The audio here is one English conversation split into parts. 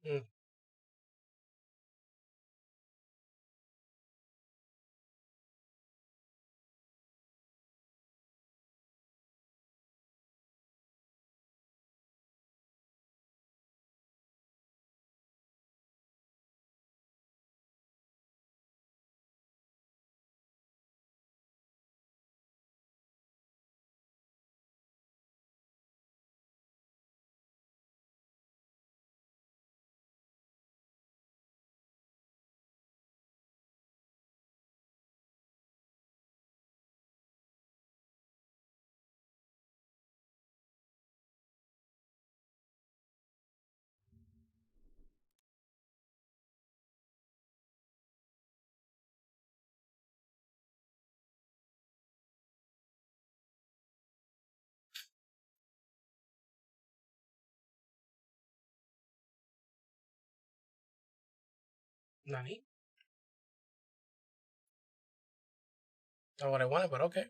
Mm. Nani? Not what I wanted, but okay.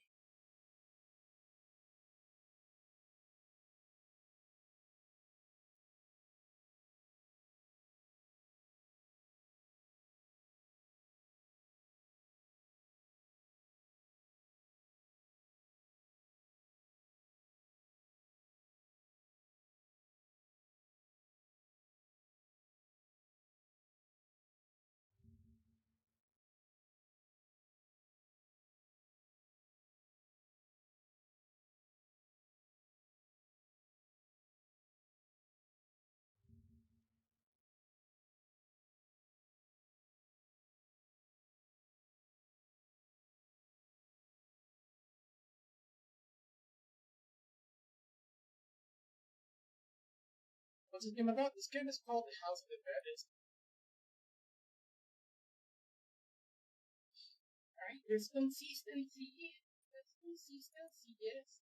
What's this game about? This game is called The House of the Dead. Alright, there's consistency. There's consistency, yes.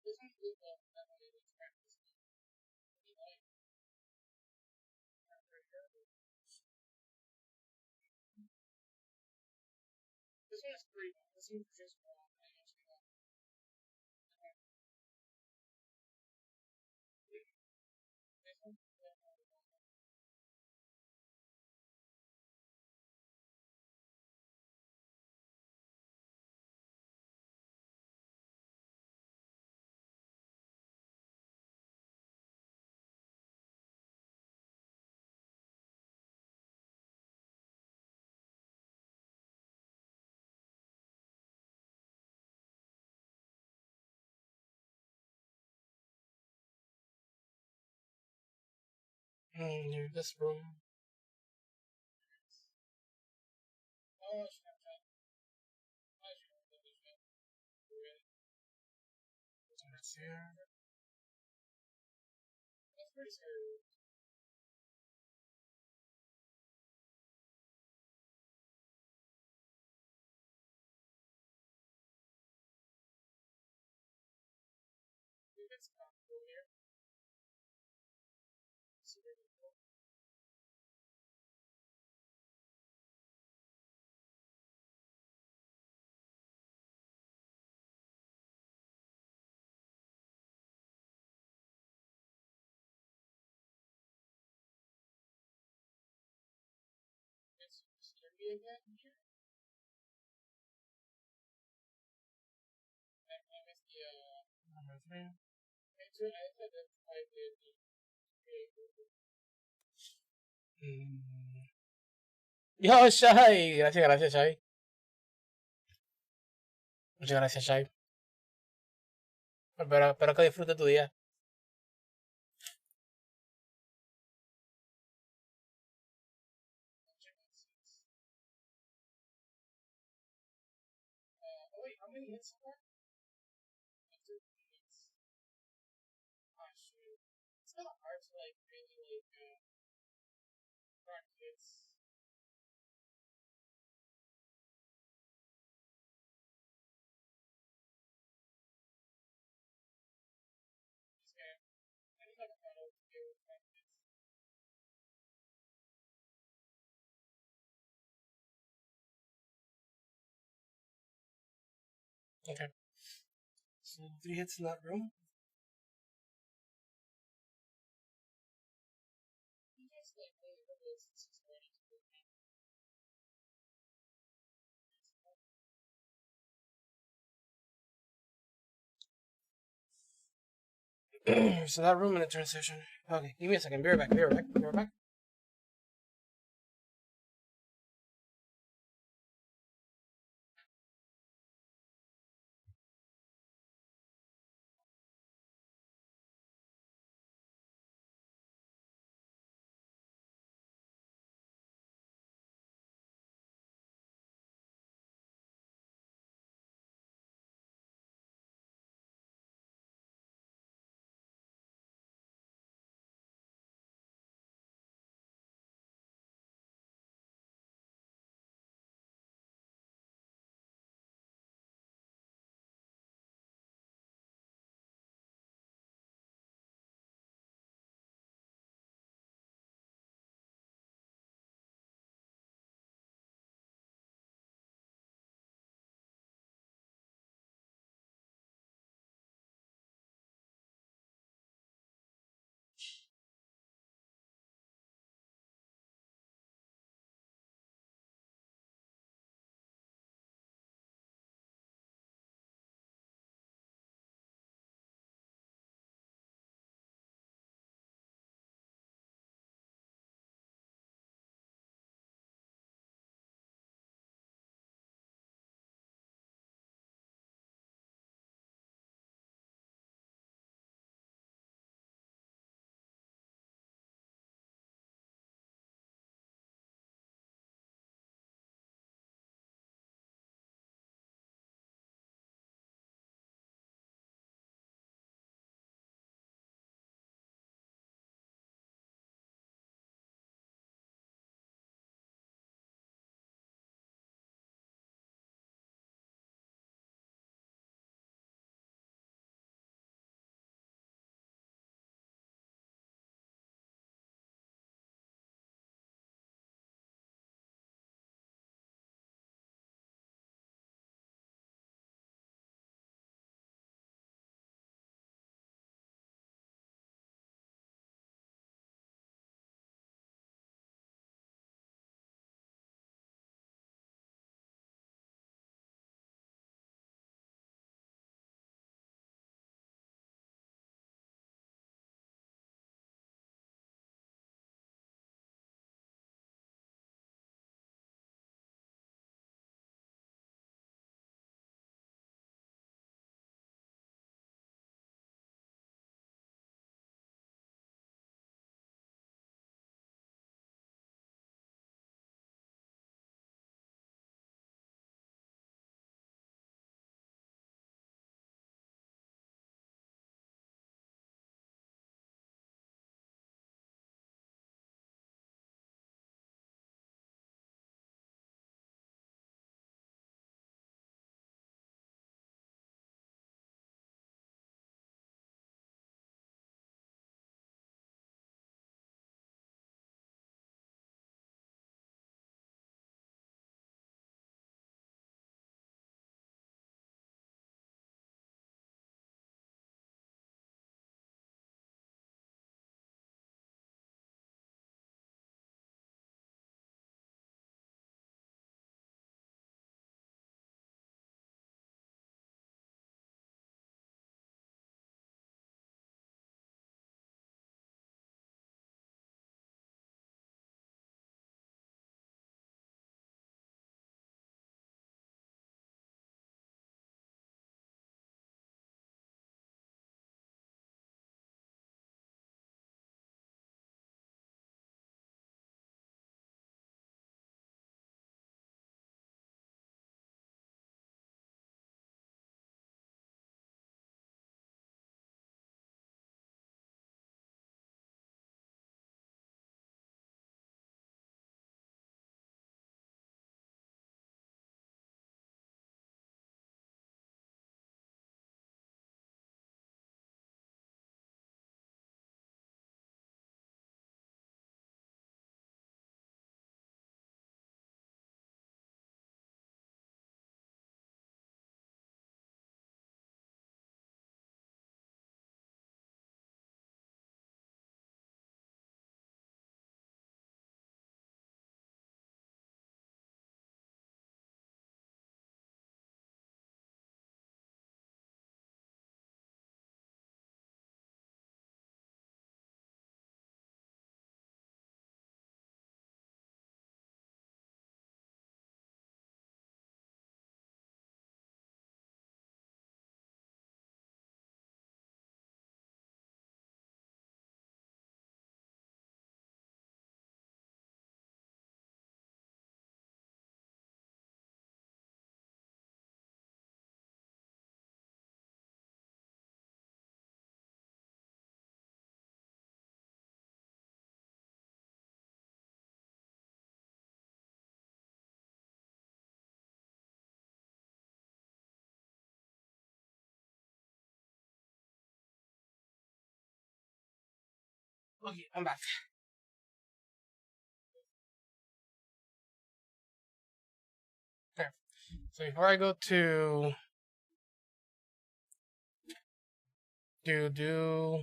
This one's good though. I don't really expect this to be like this one is pretty long. This one's just long. I actually like this one. Near this room. Oh, Snapchat. I should have done this shit. What's here? That's pretty scary. If it's comfortable here. It's really cool. It's scary again here. I miss the number three. I said that I did the Yo, Shai. Gracias, Shai. Muchas gracias, Shai. Espero que disfrute tu día. Wait, how many hits so far? Oh, shoot. It's kind of hard to, like, really, like, start hits. Okay. So 3 hits in that room. You just like really realize this is ready to go in. So that room in the turn session. Okay, give me a second. Be right back. Be right back. Be right back. Okay, I'm back. Okay. So before I go to do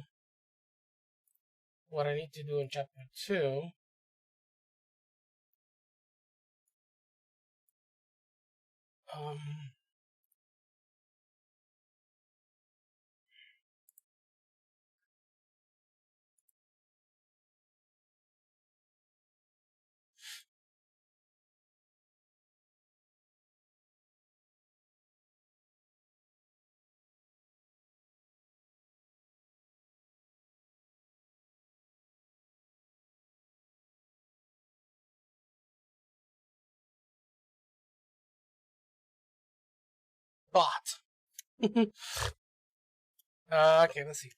what I need to do in chapter 2, um, bot. Okay, let's see.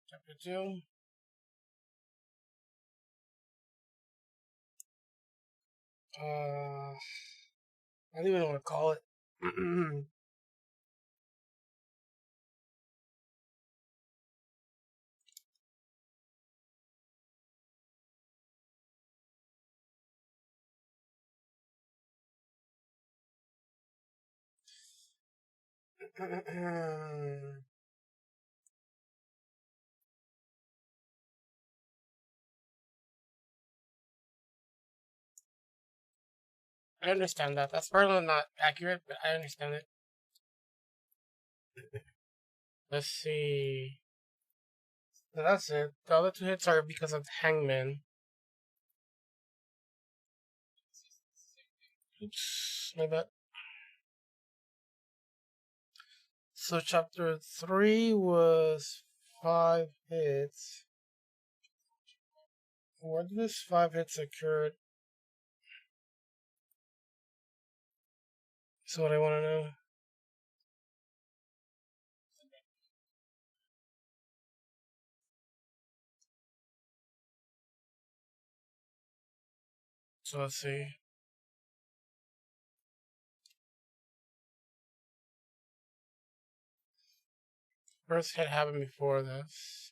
Chapter 2. I don't even know what to call it. I understand that. That's probably not accurate, but I understand it. Let's see. So that's it. The other 2 hits are because of the Hangman. Oops, my bad. So chapter 3 was 5 hits. Where did this 5 hits occur? That's what I want to know. So let's see. First hit happened before this.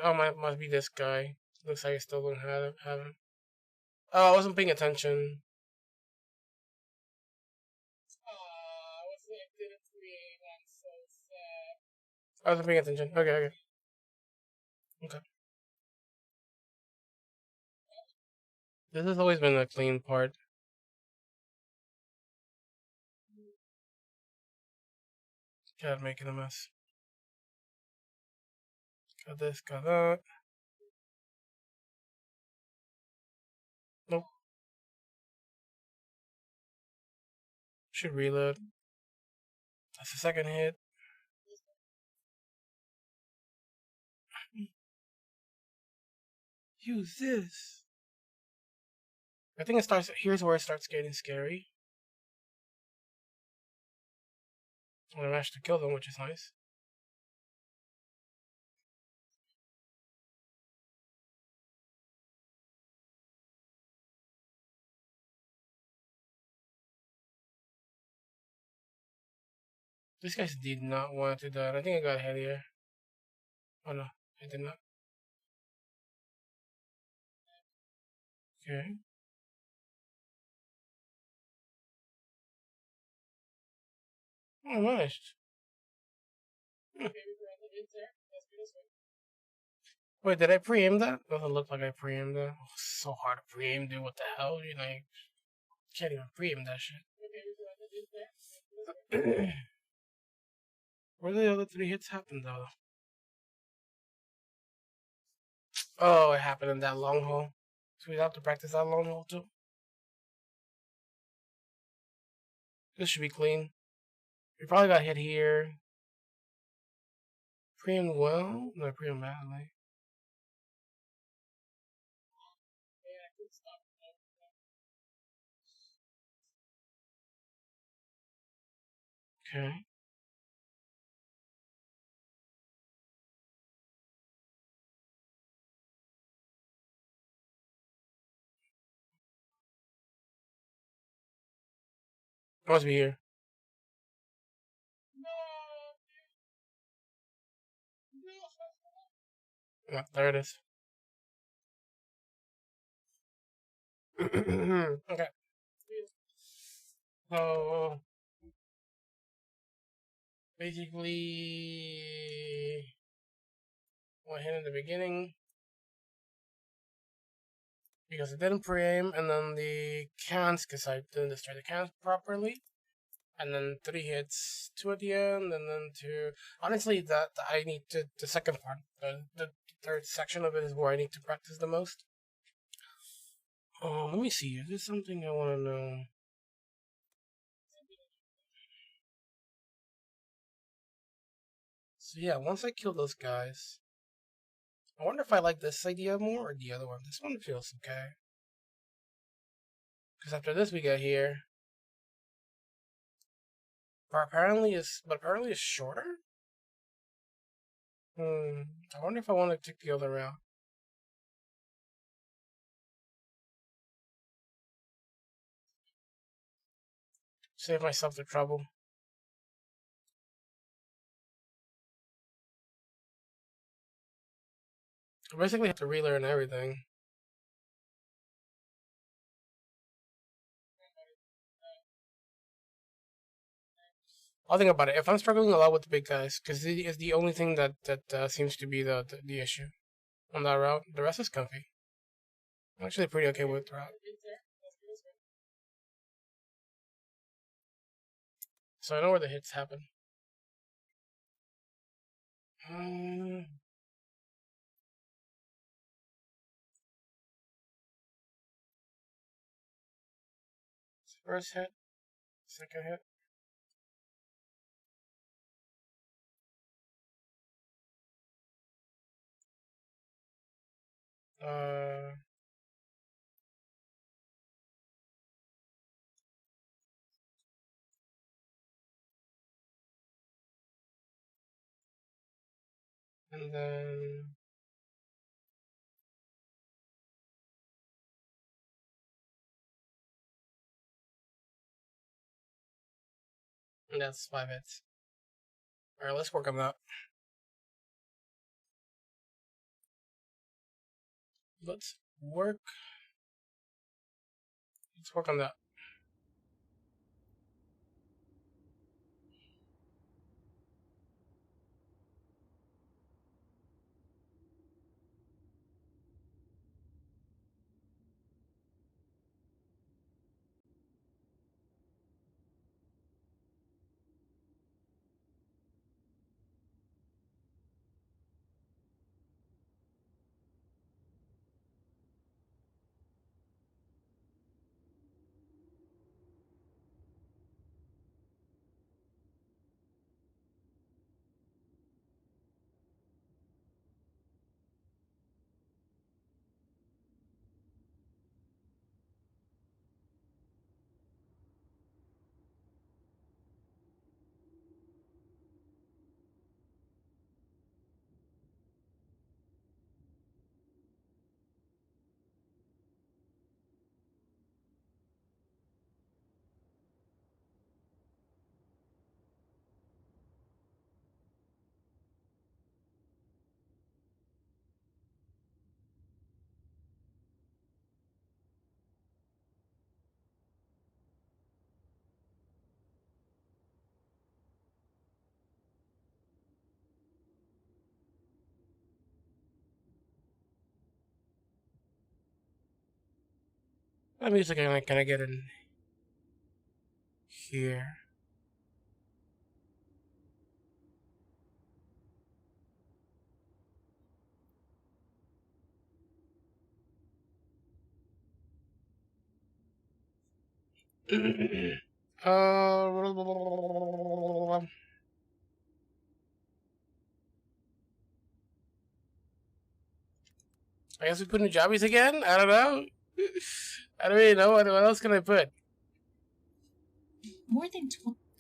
Oh, must be this guy. Looks like I still don't have him. Oh, I wasn't paying attention. I wasn't paying attention. Okay. This has always been a clean part. God, making a mess. Got this, got that. Nope. Should reload. That's the second hit. Use this. I think it starts. Here's where it starts getting scary. When I managed to kill them, which is nice. These guys did not want to die. I think I got hit here. Oh no, I did not. Okay. Oh, I managed. Wait, did I pre-aim that? Doesn't look like I pre-aimed that. Oh, so hard to pre-aim, dude. What the hell? You know, you can't even pre-aim that shit. Where did the other 3 hits happen, though? Oh, it happened in that long hole. So we have to practice that long hole, too. This should be clean. We probably got hit here. Pre-aimed well? No, pre-aimed badly. Okay. Must be here. Yeah, there it is. Okay. So basically, one hit in the beginning because it didn't pre-aim, and then the cans because I didn't destroy the cans properly, and then 3 hits, 2 at the end, and then 2. Honestly, that I need to the second part, the third section of it is where I need to practice the most. Oh, let me see. Is there something I want to know? So yeah, once I kill those guys, I wonder if I like this idea more or the other one. This one feels okay. Because after this we get here. But apparently it's shorter? I wonder if I want to take the other route. Save myself the trouble. I basically have to relearn everything. I'll think about it. If I'm struggling a lot with the big guys, because it's the only thing that seems to be the issue on that route. The rest is comfy. I'm actually pretty okay with the route. So I know where the hits happen. First hit, second hit. And then and that's 5 hits. Alright, let's work on that. Let's work on that. That music can I get in here? I guess we put Nujabes again? I don't know. I don't really know. What else can I put? More than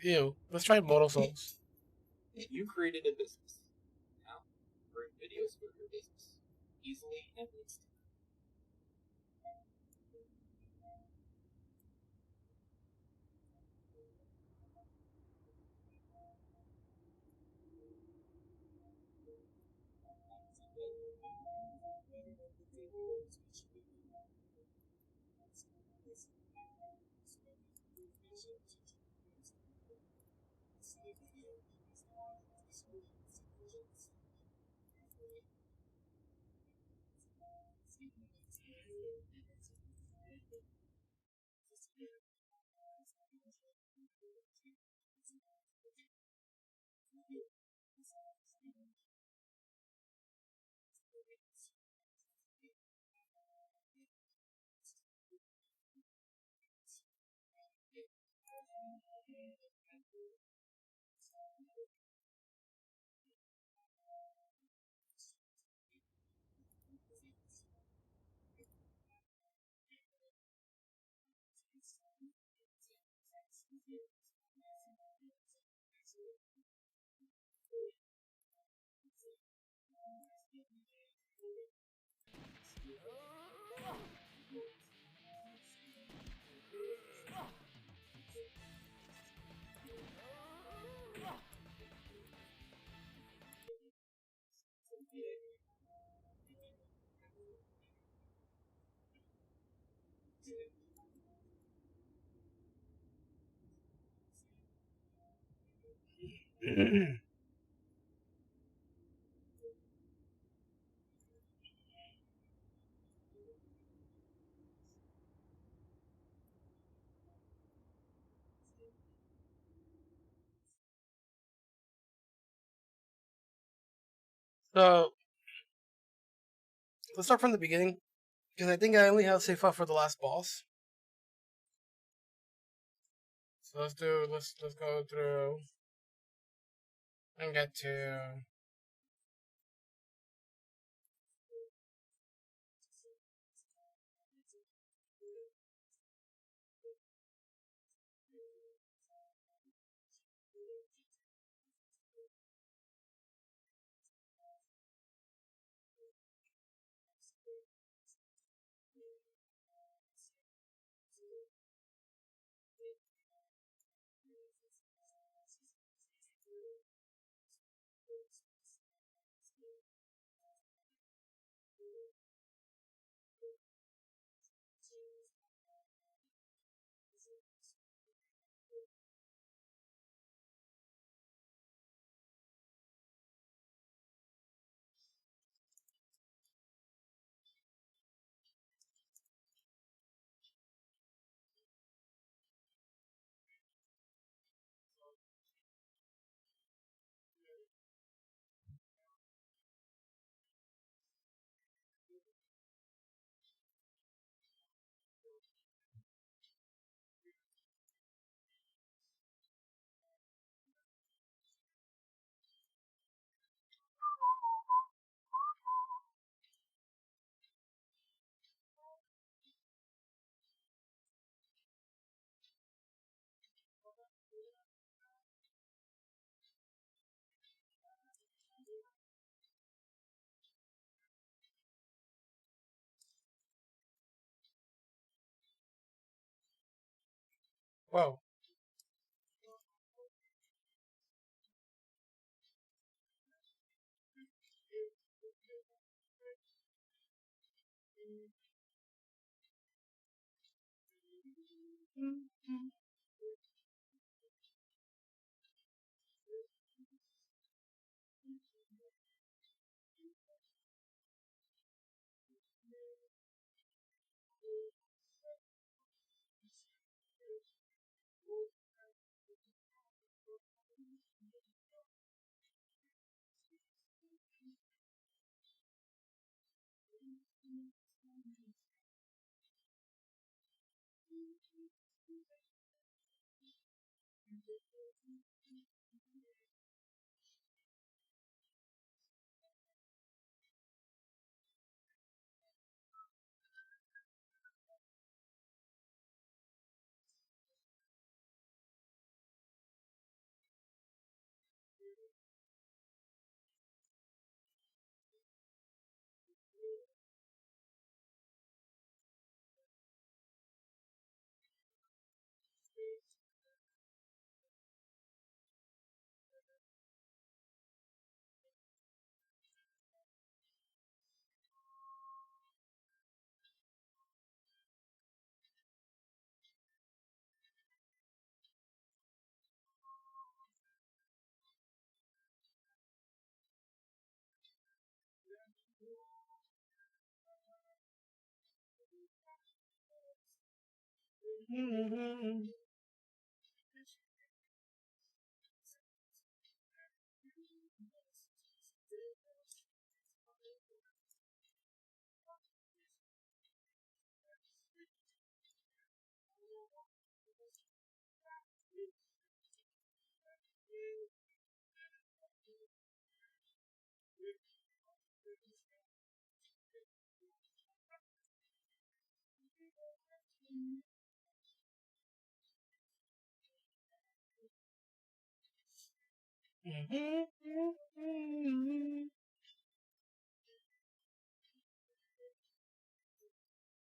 Ew. Let's try Mortal Souls. You created a business. Now, bring videos for your business. Easily and instantly. So let's start from the beginning, because I think I only have save file for the last boss. So let's go through and get to. Whoa.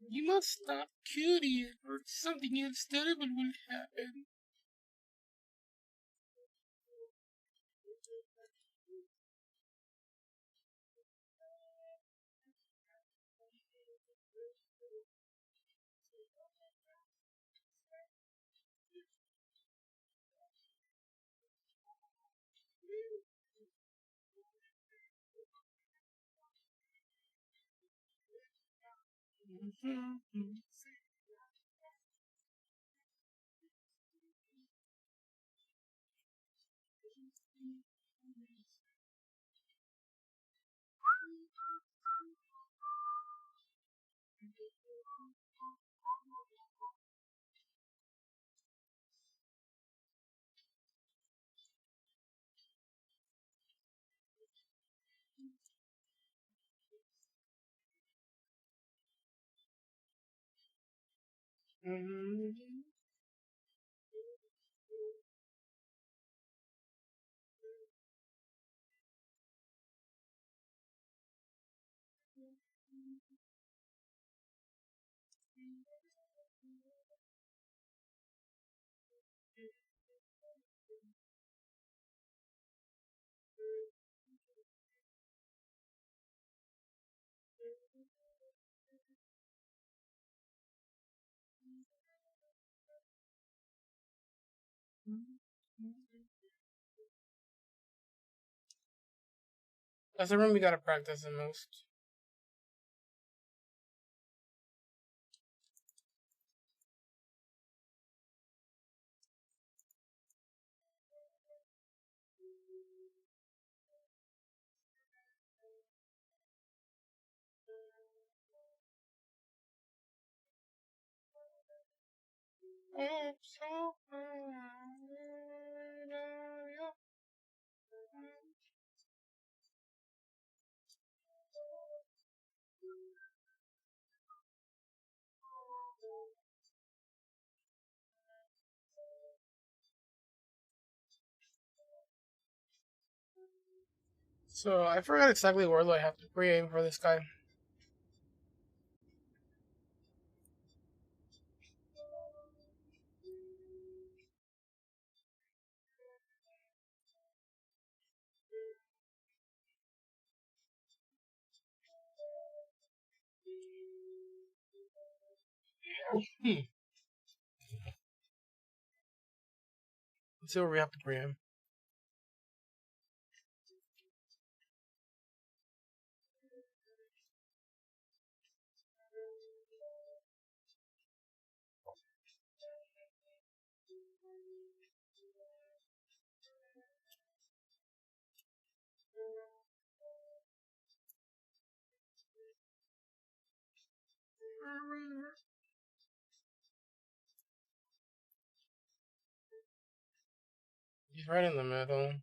You must stop, cutie, or something else terrible will happen. That's the room we gotta practice the most. So I forgot exactly where do I have to pre-aim for this guy. Let's see where we have to pre-aim. He's right in the middle.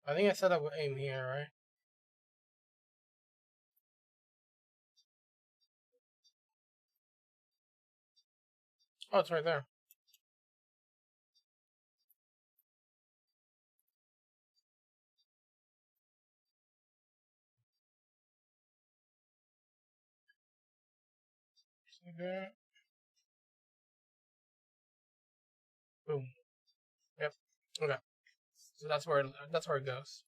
I think I said I would aim here, right? Oh, it's right there. See that? Boom. Yep. Okay. So that's where it goes.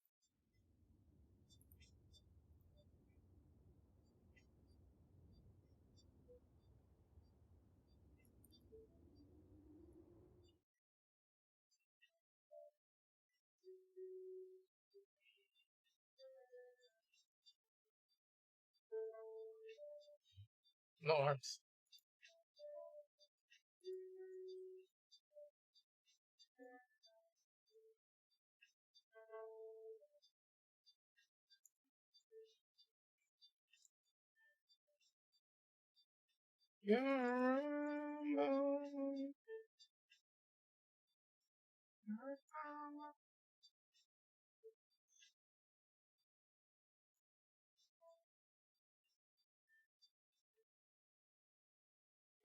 No arms.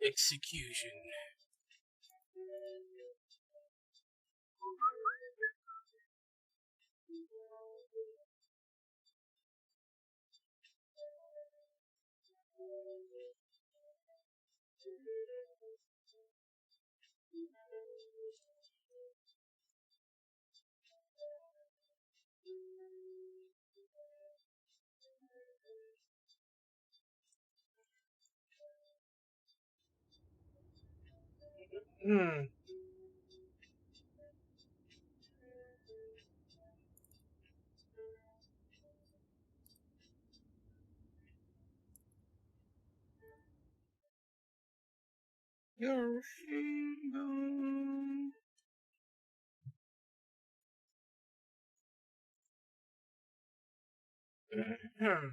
Execution. Hmm. Your kingdom. Hmm.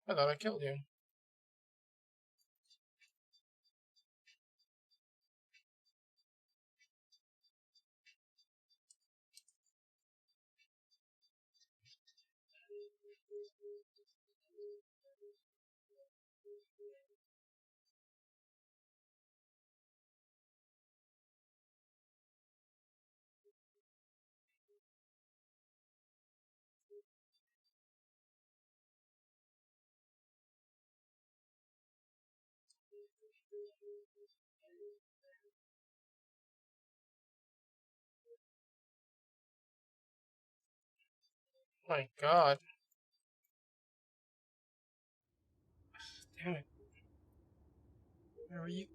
I thought I killed you. My God. Damn it. Where are you?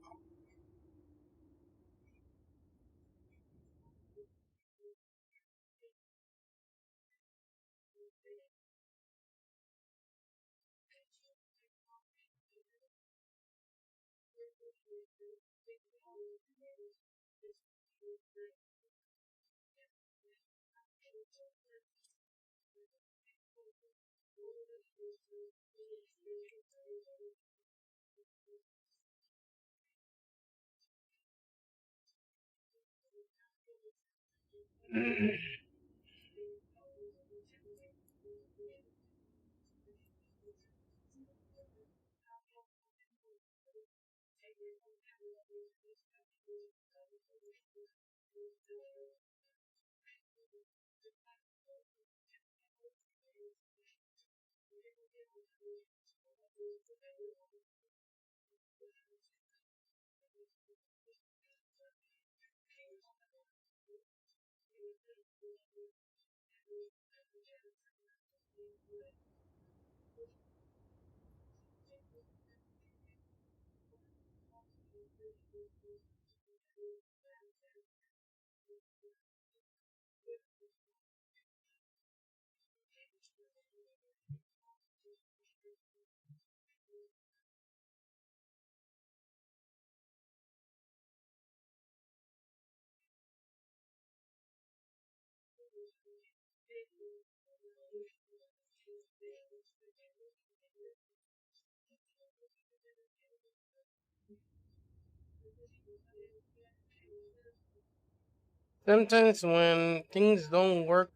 Sometimes when things don't work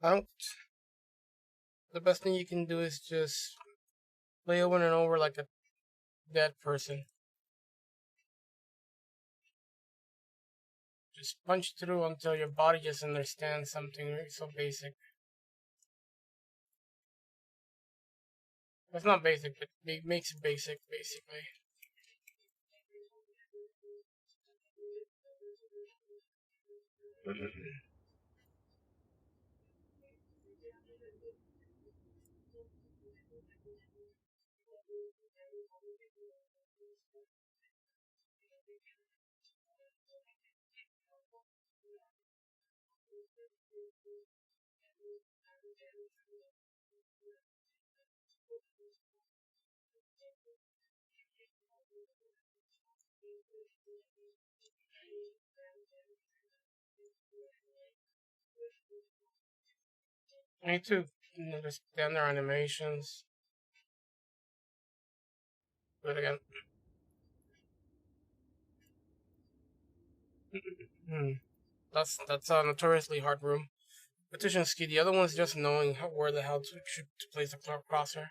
out, the best thing you can do is just play over and over like a dead person. Just punch through until your body just understands something so basic. It's not basic, but it makes it basic, basically. I need to understand their animations. Do it again. Hmm. That's a notoriously hard room. Petition's key. The other one's just knowing where the hell to place the crosshair.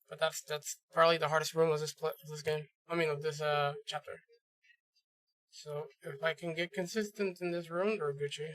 But that's probably the hardest room of this game. I mean, of this chapter. So if I can get consistent in this room, they're Gucci.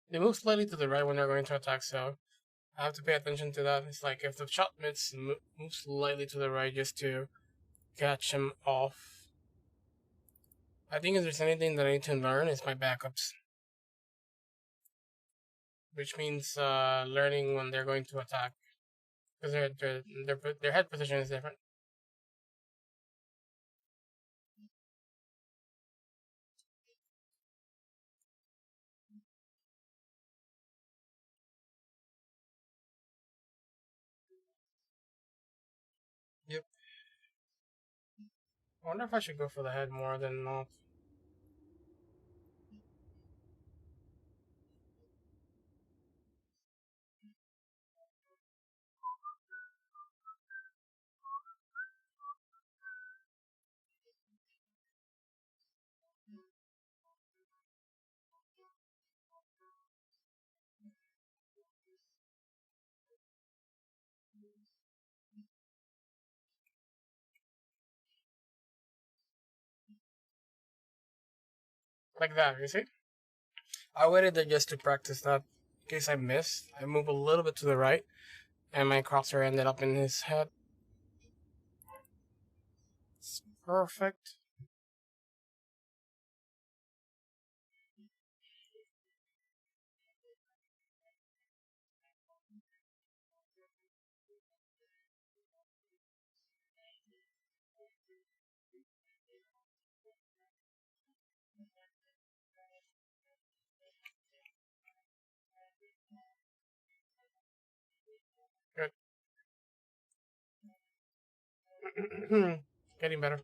They move slightly to the right when they're going to attack, so I have to pay attention to that. It's like if the shot move slightly to the right just to catch him off. I think if there's anything that I need to learn, it's my backups. Which means learning when they're going to attack. Because their head position is different. Yep. I wonder if I should go for the head more than not. Like that, you see? I waited there just to practice that. In case I missed, I move a little bit to the right, and my crosshair ended up in his head. It's perfect. Good. Getting better.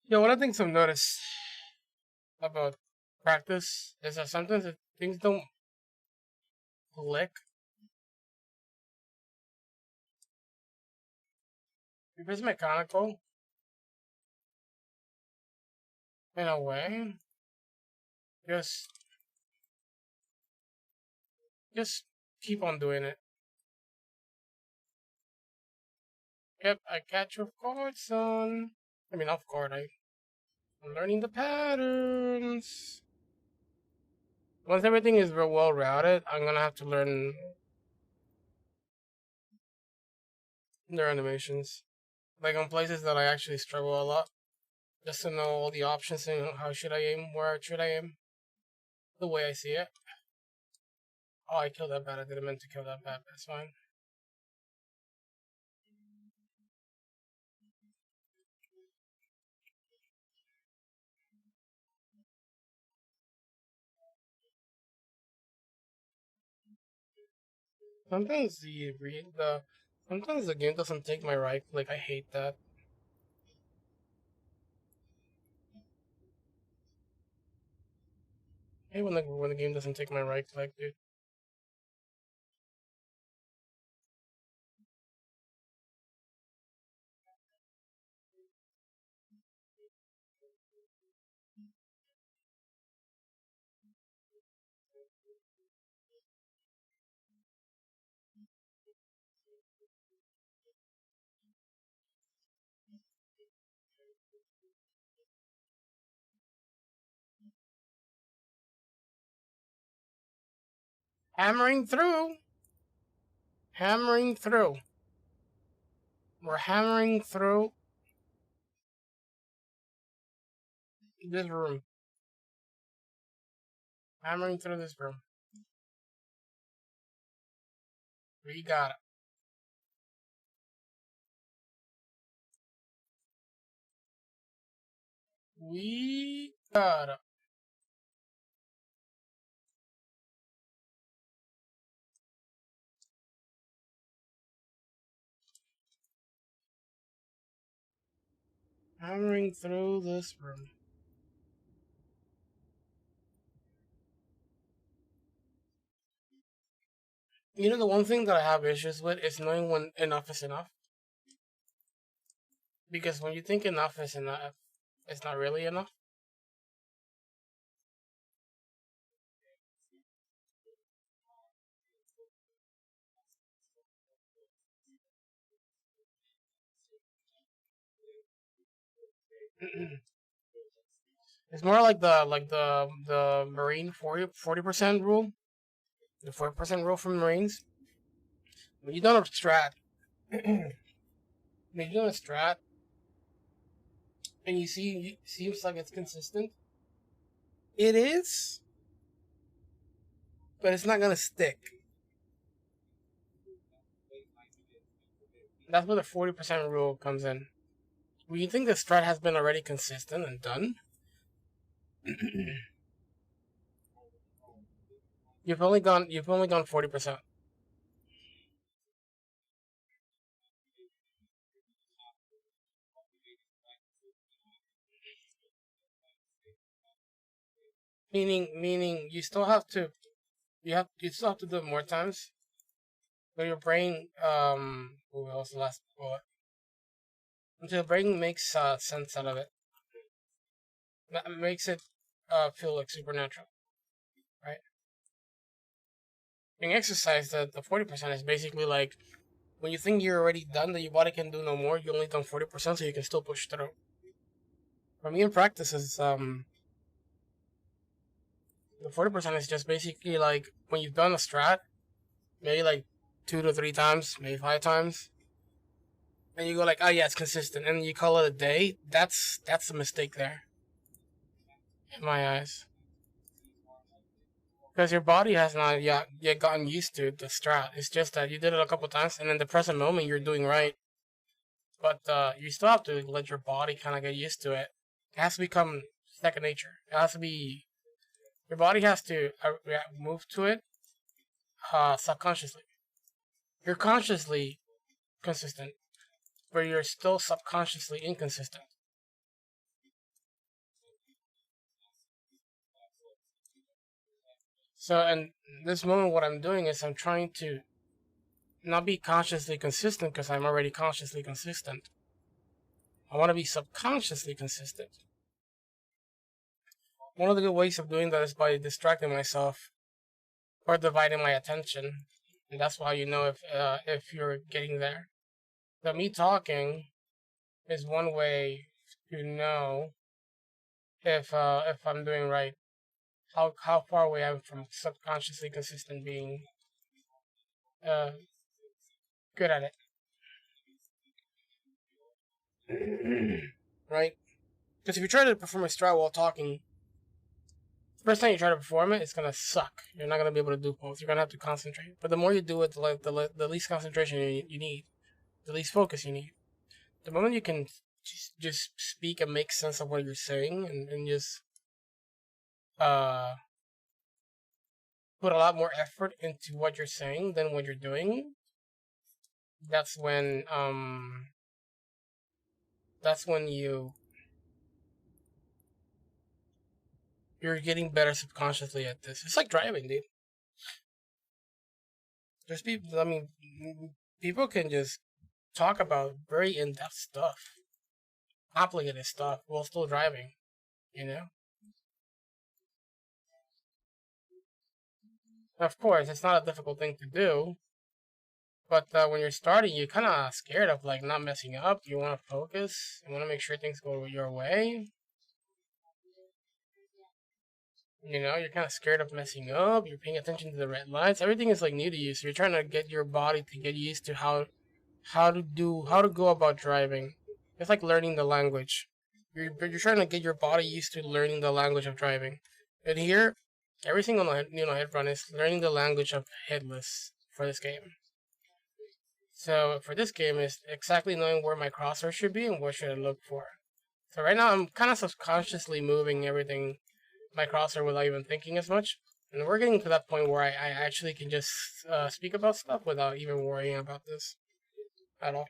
Yeah, one of the things I've noticed about practice is that sometimes things don't click. If it's mechanical, in a way, just just keep on doing it. Yep, I catch you off guard, son. I mean, off guard. I'm learning the patterns. Once everything is real well routed, I'm gonna have to learn their animations. Like on places that I actually struggle a lot. Just to know all the options and how should I aim, where should I aim. The way I see it. Oh, I killed that bat. I didn't mean to kill that bat. That's fine. Sometimes sometimes the game doesn't take my right click. I hate that. I hate when the game doesn't take my right click, dude. Hammering through. Hammering through. We're hammering through this room. Hammering through this room. We got it. We got it. Hammering through this room. You know, the one thing that I have issues with is knowing when enough is enough. Because when you think enough is enough, it's not really enough. It's more like the Marine 40% rule. The 40% rule from Marines. When you don't have strat, when you don't have strat, and you see it seems like it's consistent. It is, but it's not gonna stick. That's where the 40% rule comes in. When you think the strat has been already consistent and done, you've only gone 40%. Meaning you still have to you still have to do it more times. But your brain what was the last bullet? Until your brain makes sense out of it. That makes it feel like supernatural. Right? In exercise, the 40% is basically like when you think you're already done, that your body can do no more, you only done 40%, so you can still push through. For me in practice is the 40% is just basically like when you've done a strat, maybe like 2 to 3 times, maybe 5 times, and you go like, oh yeah, it's consistent, and you call it a day. That's a mistake there, in my eyes, because your body has not yet gotten used to the strat. It's just that you did it a couple times, and in the present moment you're doing right, but you still have to let your body kind of get used to it. It has to become second nature. It has to be your body has to move to it subconsciously. You're consciously consistent, but you're still subconsciously inconsistent. So, in this moment, what I'm doing is I'm trying to not be consciously consistent because I'm already consciously consistent. I want to be subconsciously consistent. One of the good ways of doing that is by distracting myself or dividing my attention, and that's why you know if you're getting there. So me talking is one way to know if I'm doing right. How far away I'm from subconsciously consistent being uh, good at it. Right? Because if you try to perform a strat while talking, the first time you try to perform it, it's gonna suck. You're not gonna be able to do both. You're gonna have to concentrate. But the more you do it, the least concentration you need, the least focus you need. The moment you can just speak and make sense of what you're saying, and just put a lot more effort into what you're saying than what you're doing, that's when you're getting better subconsciously at this. It's like driving, dude. There's people. I mean, people can just talk about very in-depth stuff, complicated stuff, while still driving. You know. Of course, it's not a difficult thing to do, but when you're starting, you're kind of scared of like not messing up. You want to focus. You want to make sure things go your way. You know, you're kind of scared of messing up. You're paying attention to the red lights. Everything is like new to you, so you're trying to get your body to get used to how to go about driving. It's like learning the language. You're trying to get your body used to learning the language of driving. And here, every single head run is learning the language of headless for this game. So for this game, is exactly knowing where my crosshair should be and what should I look for. So right now, I'm kind of subconsciously moving everything, my crosshair, without even thinking as much. And we're getting to that point where I actually can just speak about stuff without even worrying about this at all.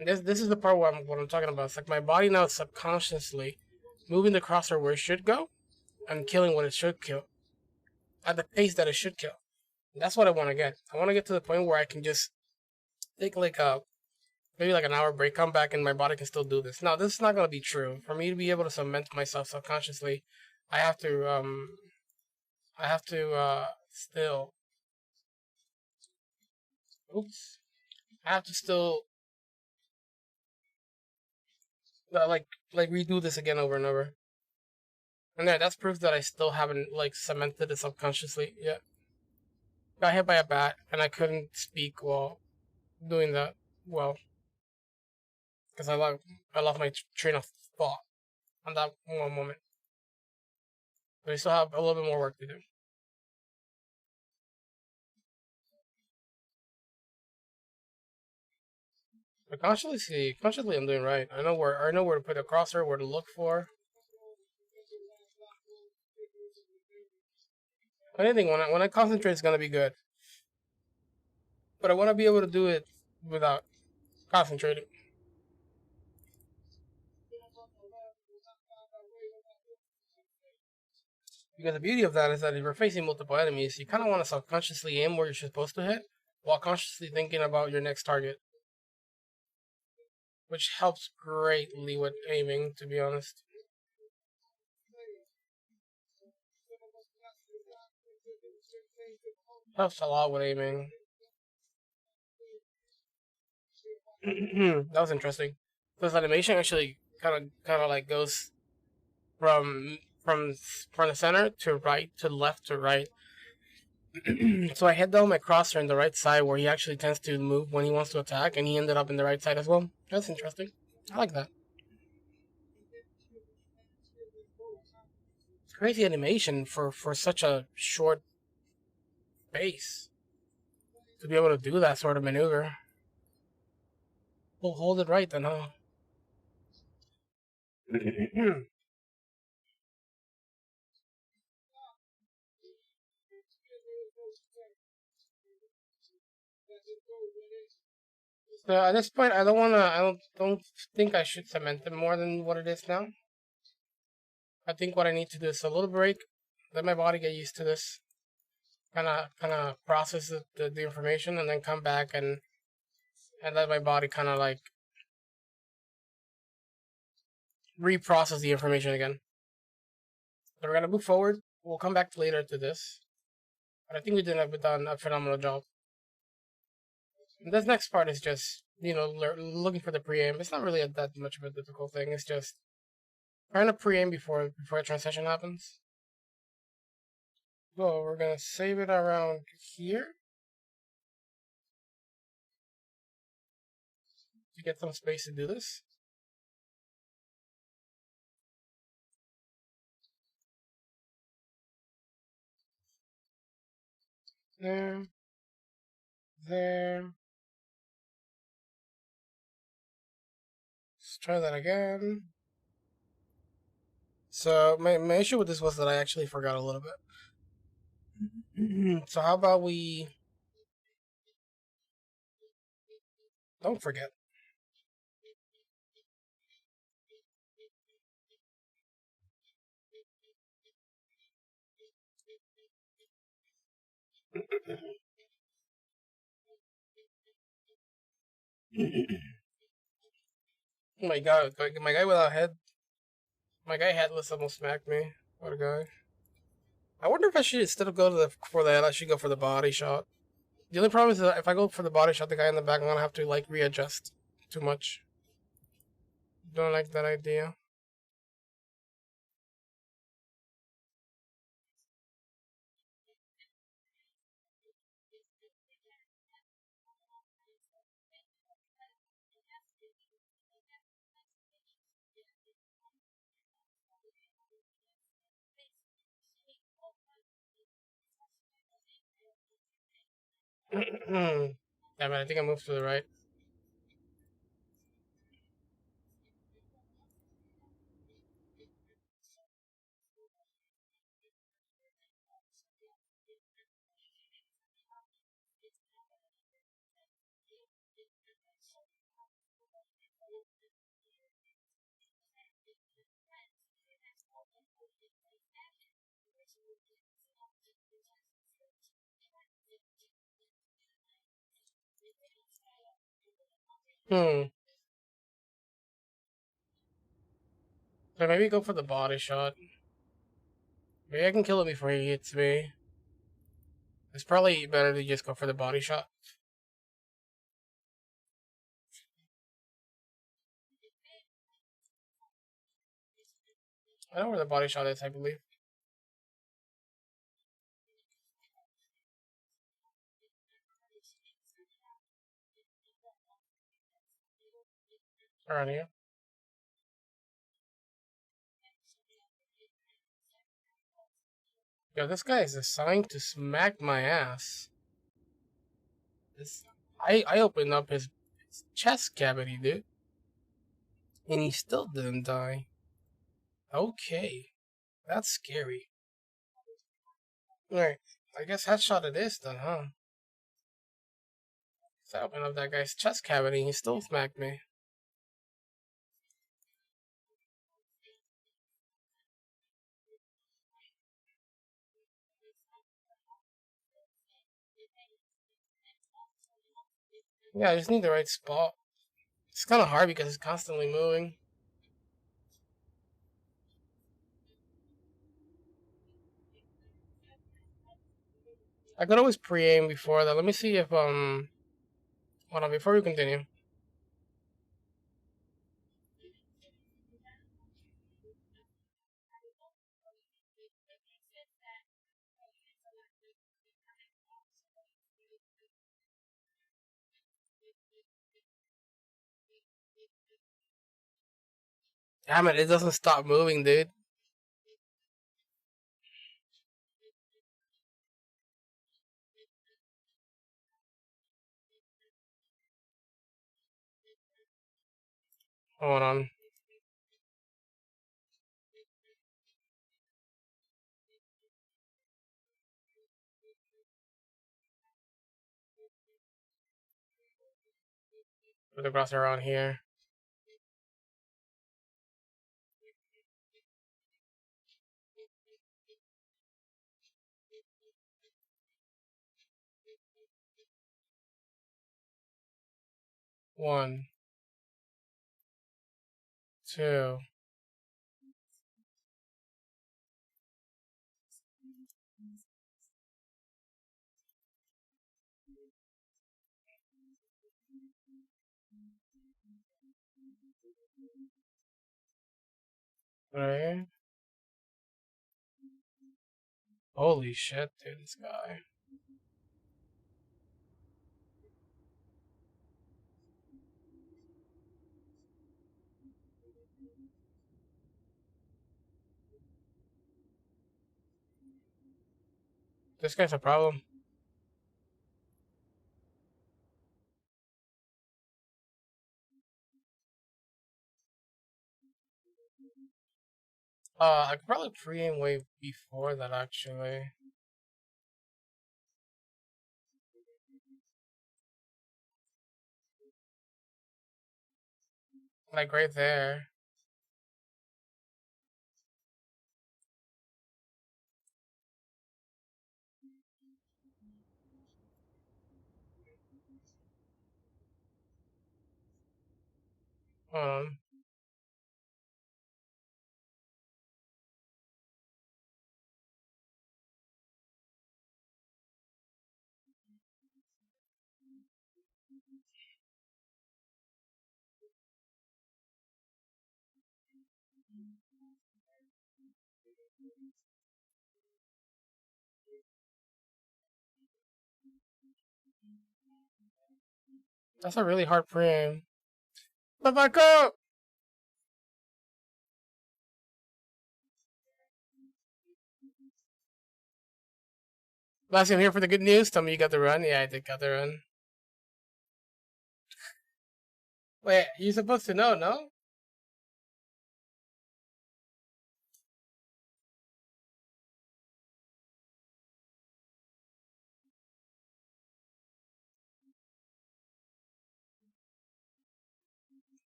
And this is the part where what I'm talking about. It's like my body now is subconsciously moving the crosshair where it should go and killing what it should kill at the pace that it should kill. And that's what I want to get. I want to get to the point where I can just take like maybe like an hour break, come back, and my body can still do this. Now, this is not going to be true. For me to be able to cement myself subconsciously, I have to still, oops, I have to still like redo this again over and over. And that's proof that I still haven't like cemented it subconsciously yet. Got hit by a bat, and I couldn't speak while doing that. Well, because I lost my train of thought on that one moment. But I still have a little bit more work to do. But consciously I'm doing right. I know where to put a crosshair, where to look for. Anything when I concentrate, it's gonna be good. But I want to be able to do it without concentrating. Because the beauty of that is that if you're facing multiple enemies, you kind of want to subconsciously aim where you're supposed to hit, while consciously thinking about your next target. Which helps greatly with aiming, to be honest. Helps a lot with aiming. That was interesting. This animation actually kind of like goes from the center to right to left to right. So I hit down my crosshair on the right side where he actually tends to move when he wants to attack, and he ended up in the right side as well. That's interesting. I like that. Crazy animation for such a short base to be able to do that sort of maneuver. We'll hold it right then, huh? So at this point, I don't think I should cement it more than what it is now. I think what I need to do is a little break, let my body get used to this, kind of process the information, and then come back and let my body kind of like reprocess the information again. So we're gonna move forward. We'll come back later to this, but I think we done a phenomenal job. And this next part is just looking for the preaim. It's not really that much of a difficult thing. It's just trying to preaim before a transition happens. So we're gonna save it around here to get some space to do this. There. There. Let's try that again. So my issue with this was that I actually forgot a little bit. So how about we don't forget. Oh my god, my guy without head. My guy headless almost smacked me. What a guy. I wonder if I should, instead of go to the for that, I should go for the body shot. The only problem is that if I go for the body shot, the guy in the back, I'm gonna have to like readjust too much. Don't like that idea. Damn it, I think I moved to the right. Hmm. So maybe go for the body shot. Maybe I can kill him before he hits me. It's probably better to just go for the body shot. I know where the body shot is, I believe. Around here. Yo, this guy is assigned to smack my ass. This, I opened up his chest cavity, dude. And he still didn't die. Okay. That's scary. Alright. I guess headshot it is then, huh? So I opened up that guy's chest cavity and he still smacked me. Yeah, I just need the right spot. It's kind of hard because it's constantly moving. I could always pre-aim before that. Let me see if hold on before we continue. Damn it, it doesn't stop moving, dude. Hold on. Put the cross around here. One, two. Right. Holy shit, dude, this guy. This guy's a problem. I could probably pre-aim way before that actually. Like right there. Hold on. That's a really hard pre-aim. But back up! Last I'm here for the good news. Tell me you got the run. Yeah, I did got the run. Wait, you supposed to know, no?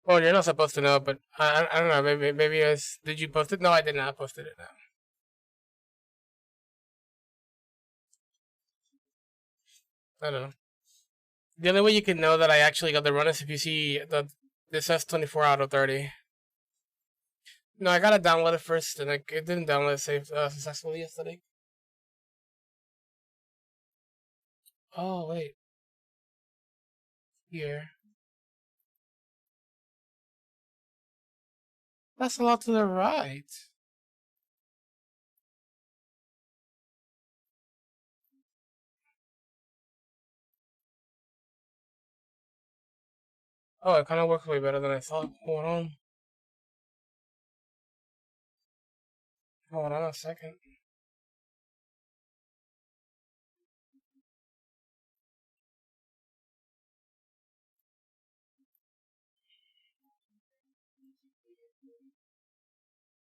Well, you're not supposed to know, but I don't know. Maybe I was. Did you post it? No, I did not post it. No. I don't know. The only way you can know that I actually got the run is if you see the this says 24 out of 30. No, I gotta download it first, and it didn't download successfully yesterday. Oh wait, here. That's a lot to the right. Oh, it kind of works way better than I thought. Hold on. Hold on a second.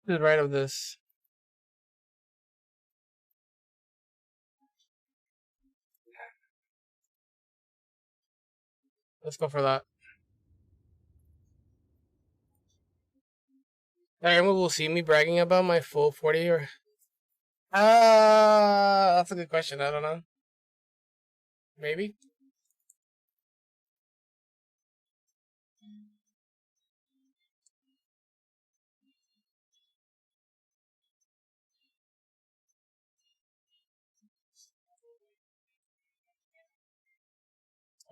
To the right of this. Let's go for that. Everyone will see me bragging about my full 40 or. That's a good question. I don't know. Maybe.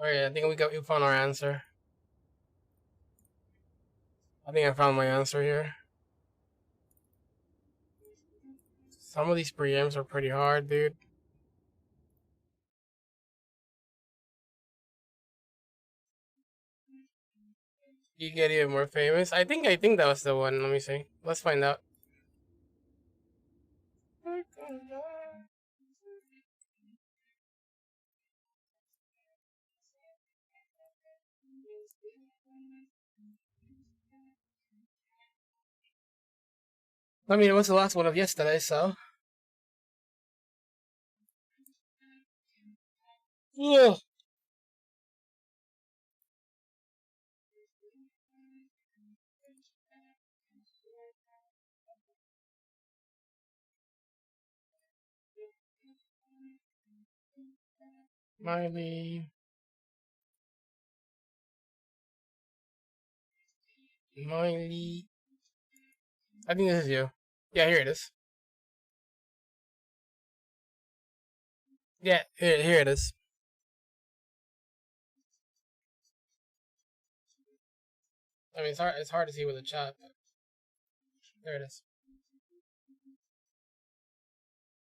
Oh yeah, I think we found our answer. I think I found my answer here. Some of these preamps are pretty hard, dude. You get even more famous. I think that was the one. Let me see. Let's find out. I mean, it was the last one of yesterday, so. Ugh. Miley. Miley. I think this is you. Yeah, here it is. Yeah, here it is. I mean, it's hard to see with the chat, but there it is.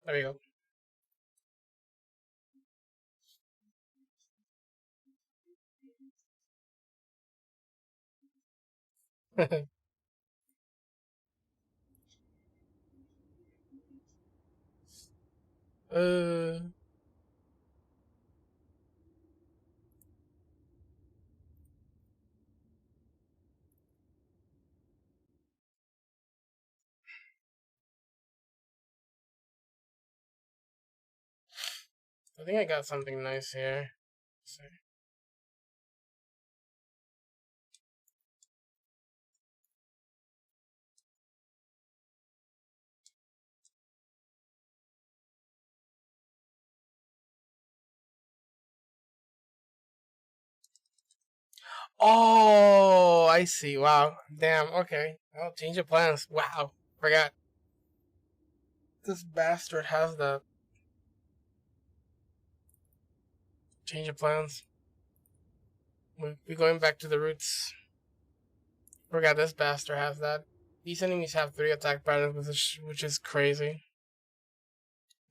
There we go. uh, I think I got something nice here. Let's see. Oh, I see. Wow. Damn. Okay. Oh, change of plans. Wow. Forgot. This bastard has the change of plans. We're going back to the roots. Forgot this bastard has that. These enemies have 3 attack patterns, which is crazy.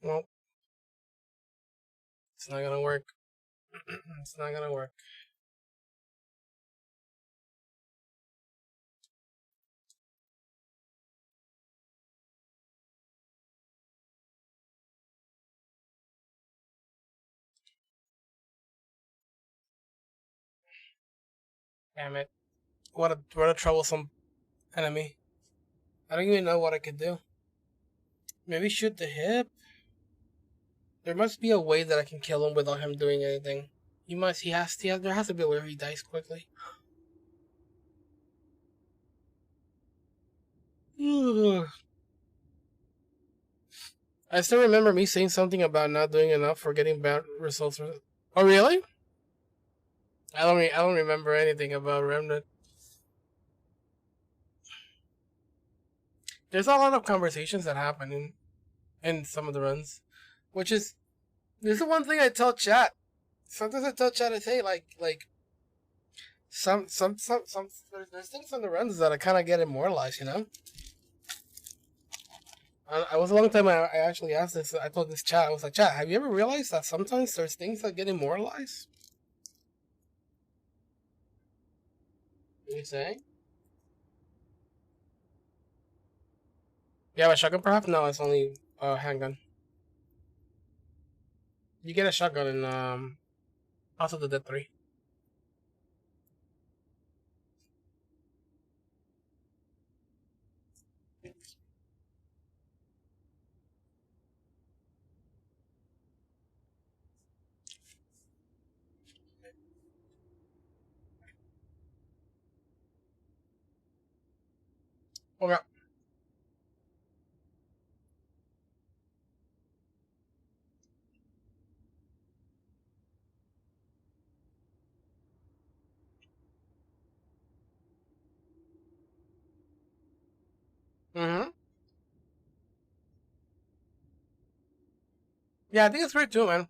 Well, it's not gonna work. It's not gonna work. Damn it. What a troublesome enemy. I don't even know what I could do. Maybe shoot the hip? There must be a way that I can kill him without him doing anything. There has to be a way where he dies quickly. Ugh. I still remember me saying something about not doing enough for getting bad results. Oh, really? I don't remember anything about Remnant. There's a lot of conversations that happen in some of the runs, which is this is the one thing I tell chat. Sometimes I tell chat, I say like some there's things on the runs that I kind of get immortalized, you know. I was a long time I actually asked this. I told this chat, I was like, chat, have you ever realized that sometimes there's things that get immortalized? What are you saying? You have a shotgun, perhaps? No, it's only a handgun. You get a shotgun in House of the Dead 3. Okay. Mm-hmm. Yeah, I think it's great too, man.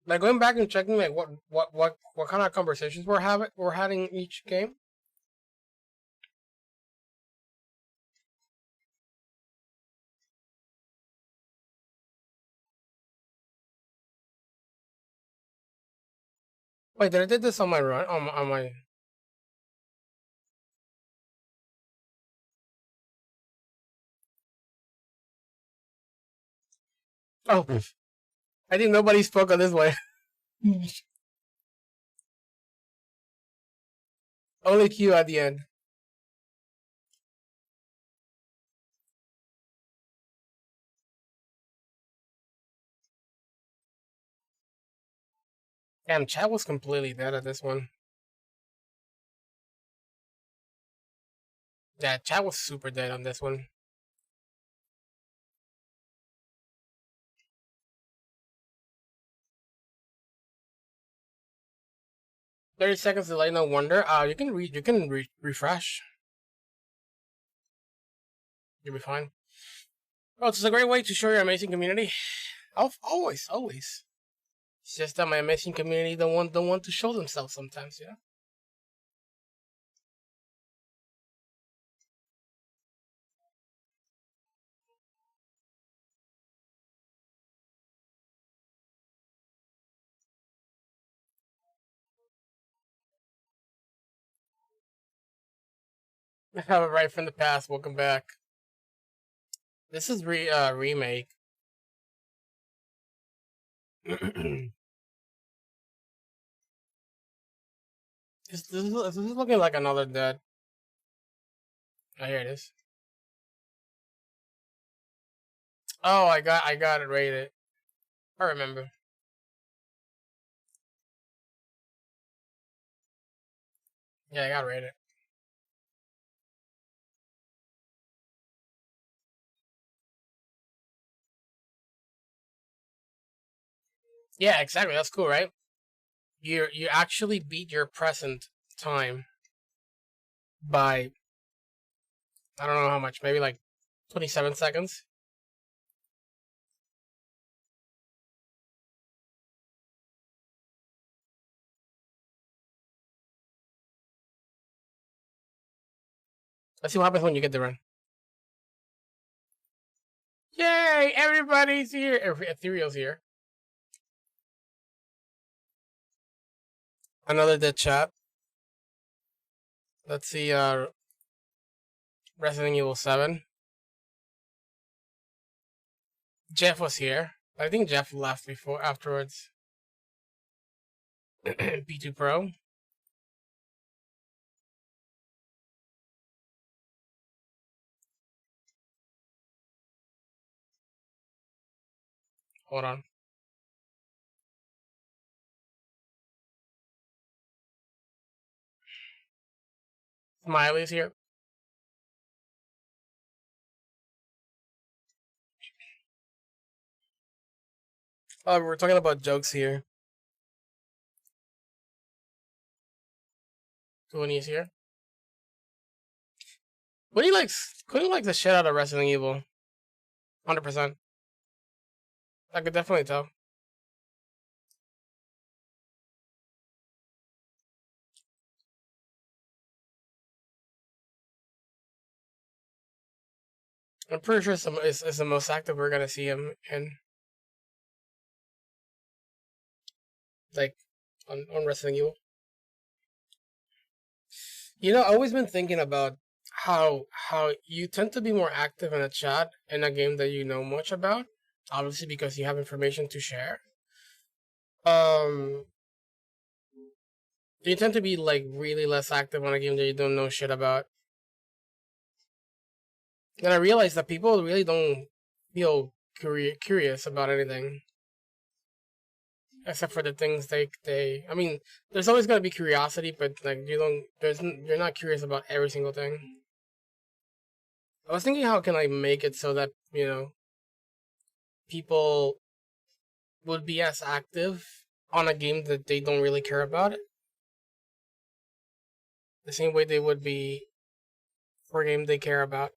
Like going back and checking like what kind of conversations we're having each game. Wait, did I did this on my run on my? Oh, I think nobody spoke on this way. Only Q at the end. Damn, chat was completely dead at this one. Yeah, chat was super dead on this one. 30 seconds delay, no wonder. You can refresh. You'll be fine. Oh, it's a great way to show your amazing community. Always. It's just that my amazing community don't want to show themselves sometimes, you know. Right from the past. Welcome back. This is remake. This is looking like another dead. Oh, here it is. Oh, I got it rated. I remember. Yeah, I got rated. Yeah, exactly. That's cool, right? You actually beat your present time by I don't know how much, maybe like 27 seconds. Let's see what happens when you get the run. Yay! Everybody's here. Ethereal's here. Another dead chat. Let's see. Resident Evil 7. Jeff was here. I think Jeff left afterwards. B2 Pro. Hold on. Smiley's here. Oh, we're talking about jokes here. Cooney's here. Cooney likes the shit out of Resident Evil. 100%. I could definitely tell. I'm pretty sure it's the most active we're gonna see him in. Like, on Resident Evil. You know, I've always been thinking about how you tend to be more active in a chat in a game that you know much about. Obviously, because you have information to share. You tend to be like really less active on a game that you don't know shit about. And I realized that people really don't feel curious about anything, except for the things they. I mean, there's always gonna be curiosity, but like you're not curious about every single thing. I was thinking, how can I make it so that people would be as active on a game that they don't really care about it, the same way they would be for a game they care about.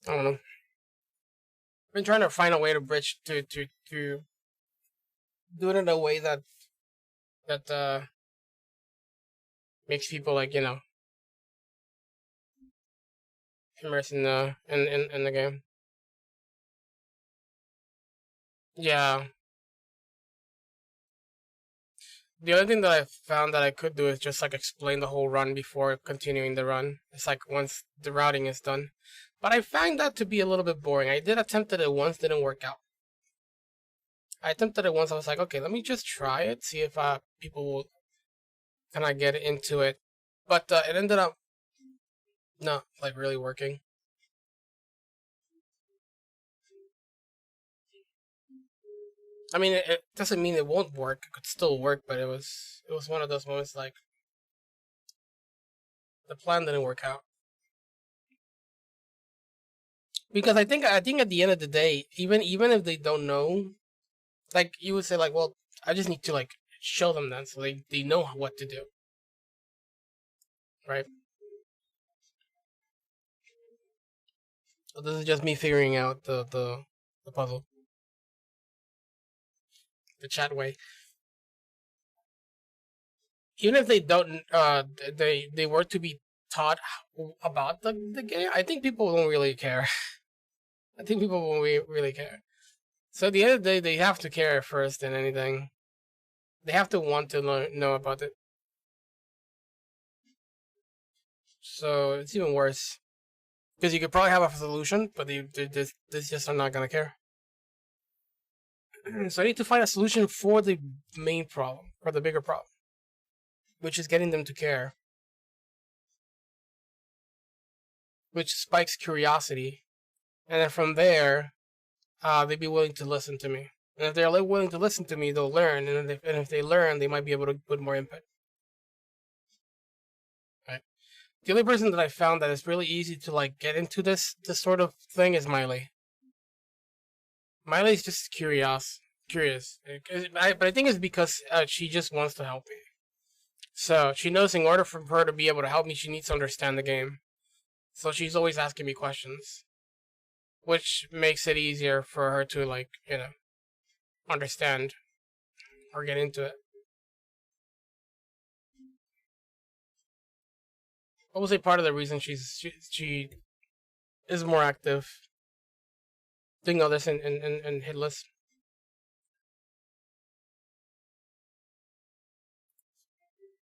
I don't know. I've been trying to find a way to bridge to do it in a way that makes people like immersed in the game. Yeah. The other thing that I found that I could do is just like explain the whole run before continuing the run. It's like once the routing is done. But I find that to be a little bit boring. I did attempt it once, didn't work out. I attempted it once, I was like, okay, let me just try it, see if people will kind of get into it. But it ended up not like really working. I mean, it doesn't mean it won't work. It could still work, but it was one of those moments like the plan didn't work out. Because I think at the end of the day, even if they don't know, like you would say like, well, I just need to like show them that so they know what to do. Right? So this is just me figuring out the puzzle. The chat way. Even if they don't they were to be taught about the game, I think people won't really care. I think people won't really care. So at the end of the day, they have to care first than anything. They have to want to know about it. So it's even worse. Because you could probably have a solution, but they just are not gonna care. So I need to find a solution for the main problem, for the bigger problem, which is getting them to care, which spikes curiosity, and then from there, they'd be willing to listen to me. And if they're willing to listen to me, they'll learn, and if they learn, they might be able to put more input. Right. The only person that I found that is really easy to like get into this sort of thing is Miley. Miley's just curious. But I think it's because she just wants to help me. So she knows in order for her to be able to help me, she needs to understand the game. So she's always asking me questions, which makes it easier for her to like, understand or get into it. I would say part of the reason she is more active doing all this in hitless.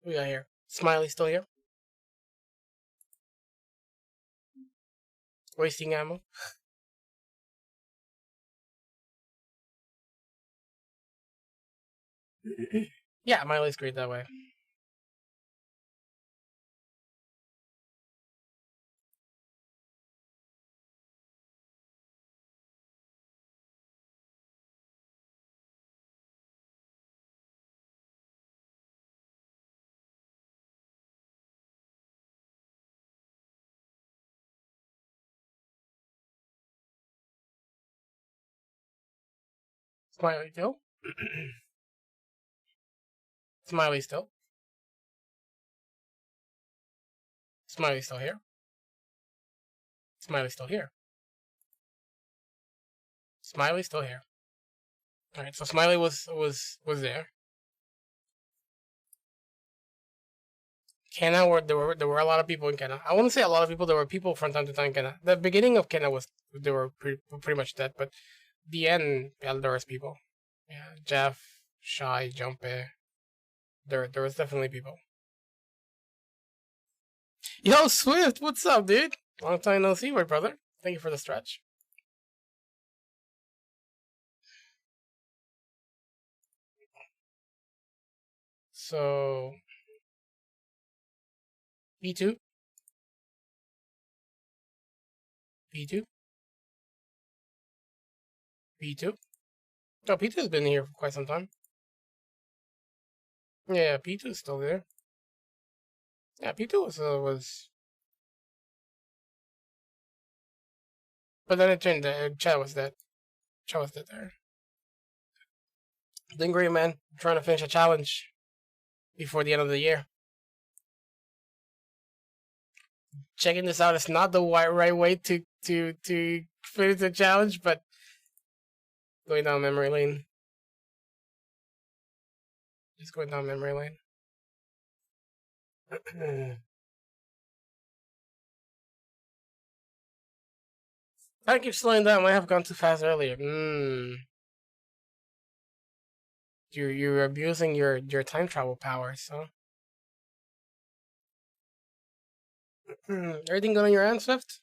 We got here. Smiley still here. Wasting ammo. Yeah, Miley's great that way. Smiley still. Smiley still. Smiley still here. Smiley still here. Smiley still here. All right, so Smiley was there. Kenna there were a lot of people in Kenna. I wouldn't say a lot of people. There were people from time to time in Kenna. The beginning of Kenna they were pretty much dead, but the end, yeah, there was people. Yeah, Jeff, Shy, Jumpe. There was definitely people. Yo, Swift, what's up, dude? Long time no see, my brother. Thank you for the stretch. So, P2, P2, P2. Oh, P2's been here for quite some time. Yeah, P2's still there. Yeah, P2 was. But then it turned. Chad was dead. Chad was dead there. Doing great, man. I'm trying to finish a challenge before the end of the year. Checking this out. It's not the right way to finish the challenge, but going down memory lane. Just going down memory lane. I keep slowing down. I might have gone too fast earlier. You're abusing your time travel powers, so. Everything good on your end, Swift?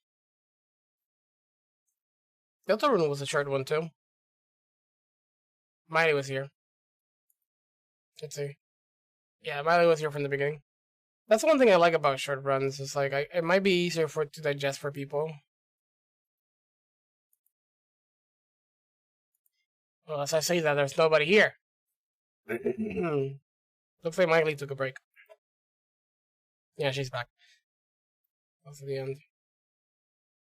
Delta Rune was a short one too. Miley was here. Let's see. Yeah, Miley was here from the beginning. That's one thing I like about short runs. It's like it might be easier to digest for people. Well, as I say that, there's nobody here. Looks like Miley took a break. Yeah, she's back. That's the end.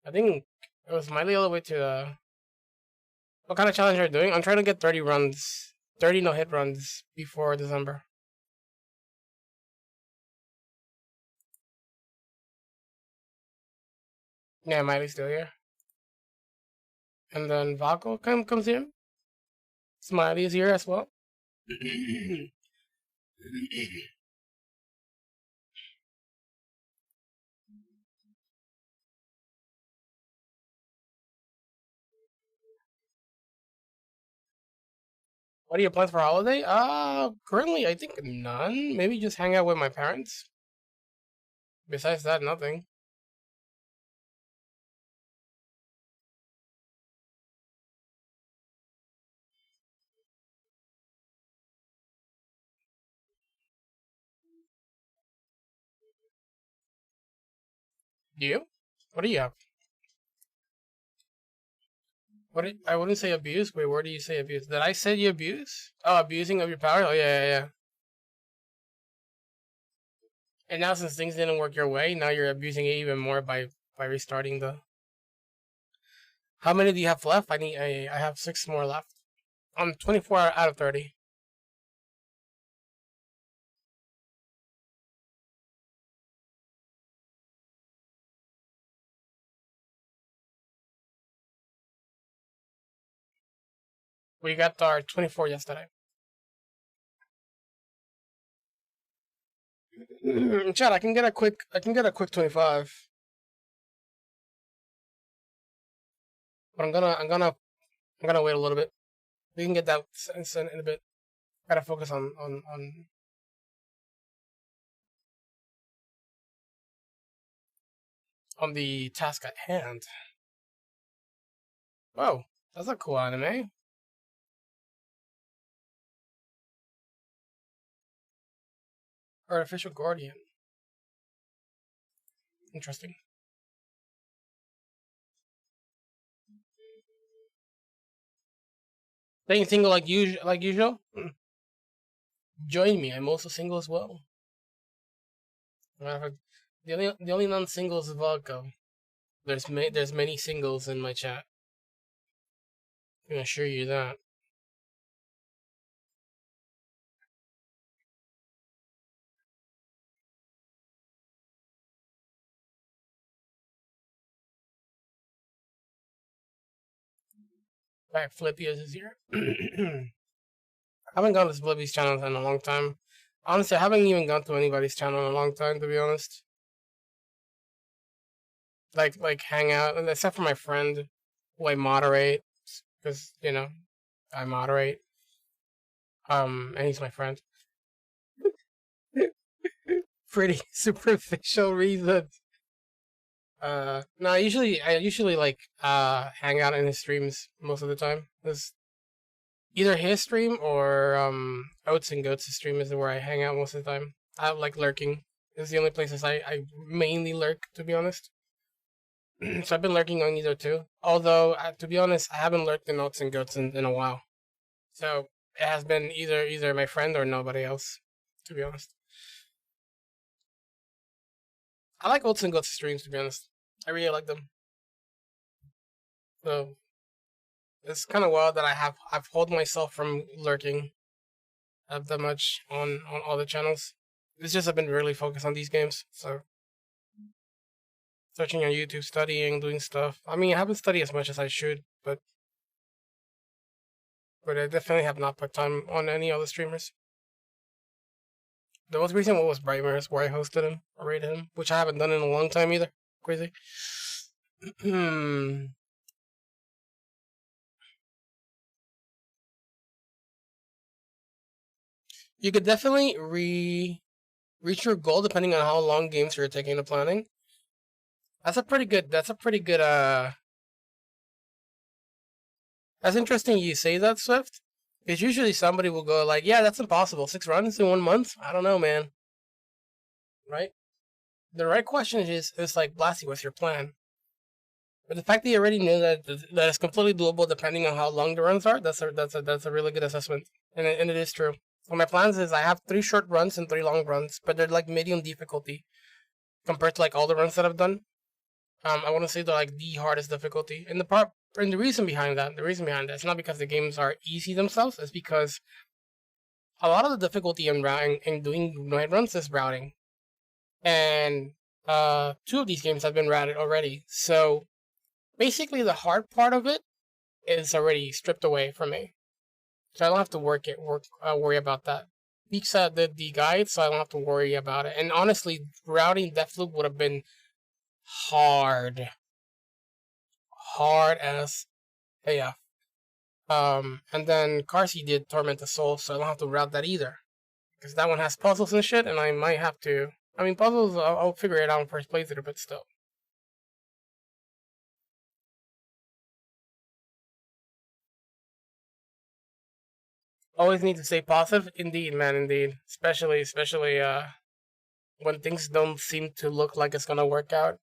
I think it was Miley all the way to what kind of challenge are you doing? I'm trying to get 30 runs, 30 no-hit runs before December. Yeah, Miley's still here. And then Vaco comes here. Smiley is here as well. What are your plans for holiday? Currently I think none. Maybe just hang out with my parents. Besides that, nothing. You? What do you have? I wouldn't say abuse. Wait, where do you say abuse? Did I say you abuse? Oh, abusing of your power? Oh, yeah. And now since things didn't work your way, now you're abusing it even more by restarting the... How many do you have left? I have 6 more left. I'm 24 out of 30. We got our 24 yesterday. Chad, I can get a quick 25. But I'm gonna wait a little bit. We can get that in a bit. Gotta focus on the task at hand. Whoa, that's a cool anime. Artificial Guardian. Interesting. Staying single like usual? Join me. I'm also single as well. The only non-single is Vodka. There's many singles in my chat. I can assure you that. Back Flippy is here. I haven't gone to Flippy's channel in a long time. Honestly, I haven't even gone to anybody's channel in a long time, to be honest. Like hang out, except for my friend, who I moderate, because I moderate. And he's my friend. Pretty superficial reasons. No, I usually like hang out in his streams most of the time. It's either his stream or Oats and Goats' stream is where I hang out most of the time. I like lurking. It's the only places I mainly lurk, to be honest. So I've been lurking on either two. Although, to be honest, I haven't lurked in Oats and Goats in a while. So it has been either my friend or nobody else, to be honest. I like Oats and Goats streams, to be honest. I really like them. So it's kind of wild that I've held myself from lurking that much on all the channels. It's just I've been really focused on these games. So searching on YouTube, studying, doing stuff. I mean, I haven't studied as much as I should, but I definitely have not put time on any other streamers. The most recent one was Brightmirrors, where I hosted him, or rated him, which I haven't done in a long time either. Crazy. You could definitely reach your goal depending on how long games you're taking to planning. That's interesting you say that, Swift. Because usually somebody will go like, yeah, that's impossible. 6 runs in 1 month? I don't know, man. Right? The right question is like, Blasty, what's your plan? But the fact that you already knew that it's completely doable depending on how long the runs are, that's a really good assessment. And it is true. So my plans is I have 3 short runs and 3 long runs, but they're like medium difficulty compared to like all the runs that I've done. I want to say they're like the hardest difficulty. And the reason behind that, it's not because the games are easy themselves. It's because a lot of the difficulty in routing and doing night runs is routing, and 2 of these games have been routed already. So basically, the hard part of it is already stripped away from me, so I don't have to worry about that. Pizza did the guide, so I don't have to worry about it. And honestly, routing Deathloop would have been hard as AF. And then Carsey did Torment the Soul, so I don't have to route that either, because that one has puzzles and shit, and I might have to. I mean, puzzles, I'll figure it out in first playthrough, but still. Always need to stay positive. Indeed, man, indeed. Especially when things don't seem to look like it's gonna work out.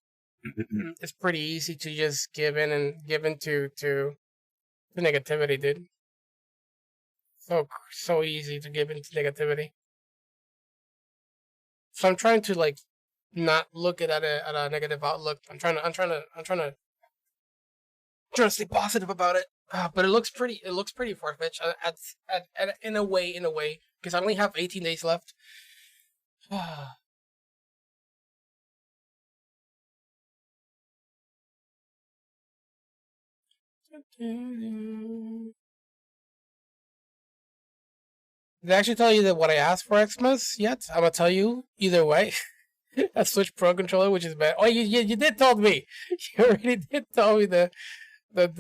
it's pretty easy to just give in and give into to the negativity, dude. So easy to give into negativity. So I'm trying to like not look at a negative outlook. I'm trying to stay positive about it. But it looks pretty far fetched in a way, because I only have 18 days left. Did I actually tell you that what I asked for Xmas yet? I'm gonna tell you either way. A Switch Pro controller, which is bad. Oh, you did tell me. You already did tell me the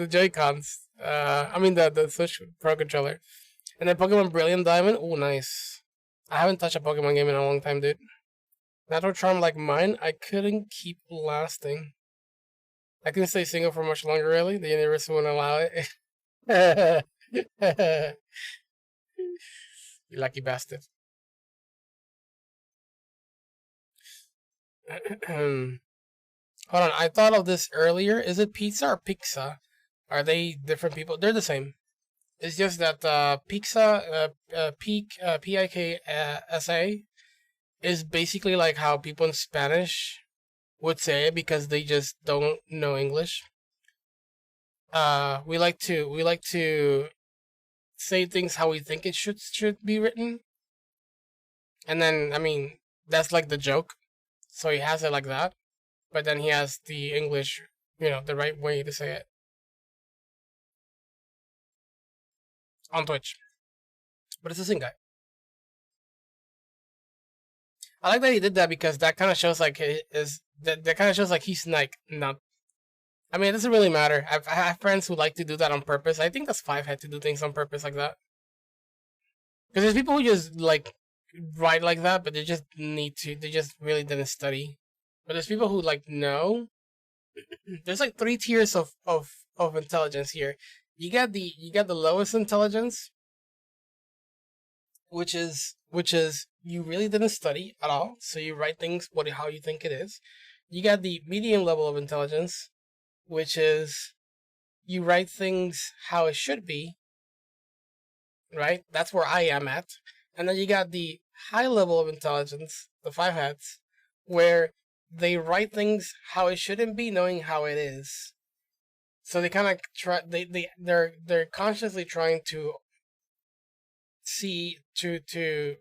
Joy-Cons. I mean the Switch Pro controller. And then Pokemon Brilliant Diamond. Oh, nice. I haven't touched a Pokemon game in a long time, dude. Natural Charm like mine, I couldn't keep lasting. I couldn't stay single for much longer, really. The universe wouldn't allow it. You lucky bastard. Hold on, I thought of this earlier. Is it pizza or pizza? Are they different people? They're the same. It's just that pizza, P-I-K-S-A, is basically like how people in Spanish would say it because they just don't know English. We like to say things how we think it should be written, and then I mean that's like the joke. So he has it like that, but then he has the English, the right way to say it on Twitch. But it's the same guy. I like that he did that because that kind of shows like that kind of shows like he's like not. I mean, it doesn't really matter. I have friends who like to do that on purpose. I think that's Five had to do things on purpose like that. Because there's people who just like write like that, but they just need to. They just really didn't study. But there's people who like know. There's like 3 tiers of intelligence here. You got the lowest intelligence, which is you really didn't study at all, so you write things how you think it is. You got the medium level of intelligence, which is you write things how it should be. Right? That's where I am at. And then you got the high level of intelligence, the 5 hats, where they write things how it shouldn't be, knowing how it is. So they kind of try. They're consciously trying to to